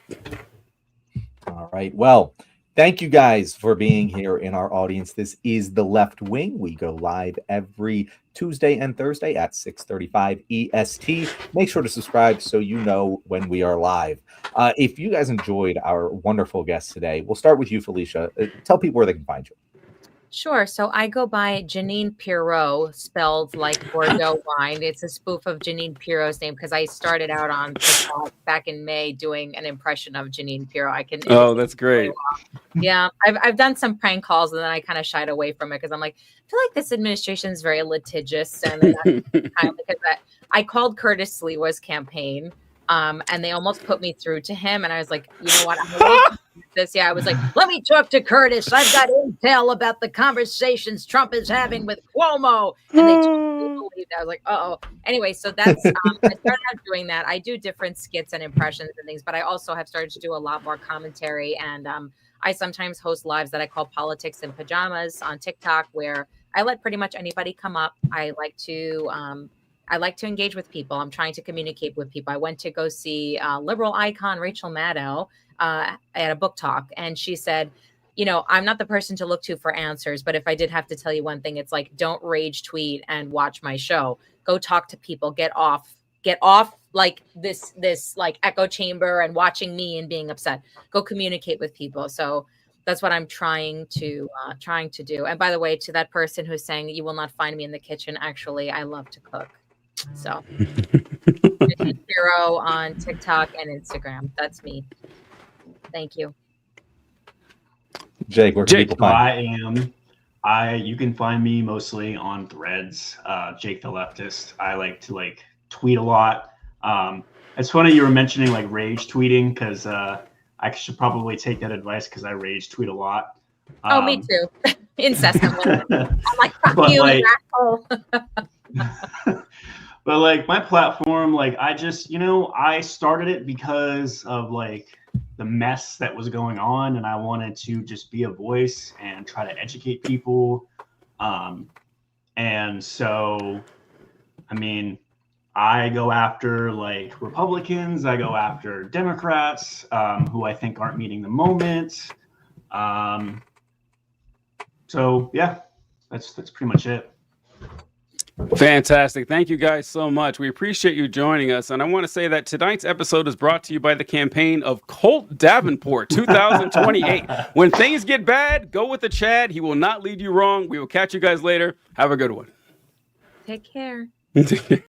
All right. Well, thank you guys for being here in our audience. This is The Left Wing. We go live every Tuesday and Thursday at 6:35 EST. Make sure to subscribe so you know when we are live. If you guys enjoyed our wonderful guests today, we'll start with you, Felicia. Tell people where they can find you. Sure. So I go by Janine Pirot, spelled like Bordeaux wine. It's a spoof of Janine Pirot's name because I started out on TikTok back in May doing an impression of Janine Pirot. That's great. Yeah, I've done some prank calls and then I kind of shied away from it because I'm like, I feel like this administration is very litigious and because I called Curtis Sliwa's campaign. And they almost put me through to him. And I was like, you know what? I'm gonna this. Yeah, I was like, let me talk to Curtis. I've got intel about the conversations Trump is having with Cuomo. And they totally believed that. I was like, uh-oh. Anyway, so that's, I started out doing that. I do different skits and impressions and things, but I also have started to do a lot more commentary. And I sometimes host lives that I call Politics in Pajamas on TikTok, where I let pretty much anybody come up. I like to engage with people. I'm trying to communicate with people. I went to go see liberal icon Rachel Maddow at a book talk. And she said, I'm not the person to look to for answers, but if I did have to tell you one thing, it's like, don't rage tweet and watch my show. Go talk to people, get off like this like echo chamber and watching me and being upset. Go communicate with people. So that's what I'm trying to do. And by the way, to that person who's saying you will not find me in the kitchen, actually, I love to cook. So Hero on TikTok and Instagram. That's me. Thank you. Jake, where can people find you can find me mostly on Threads, Jake the Leftist. I like to tweet a lot. It's funny you were mentioning rage tweeting because I should probably take that advice because I rage tweet a lot. Me too. Incessantly. I'm like, fuck you, asshole. But my platform, I just, I started it because of the mess that was going on, and I wanted to just be a voice and try to educate people. And so, I mean, I go after Republicans, I go after Democrats, who I think aren't meeting the moment. So yeah, that's pretty much it. Fantastic. Thank you guys so much. We appreciate you joining us. And I want to say that tonight's episode is brought to you by the campaign of Colt Davenport 2028. When things get bad, go with the Chad. He will not lead you wrong. We will catch you guys later. Have a good one. Take care.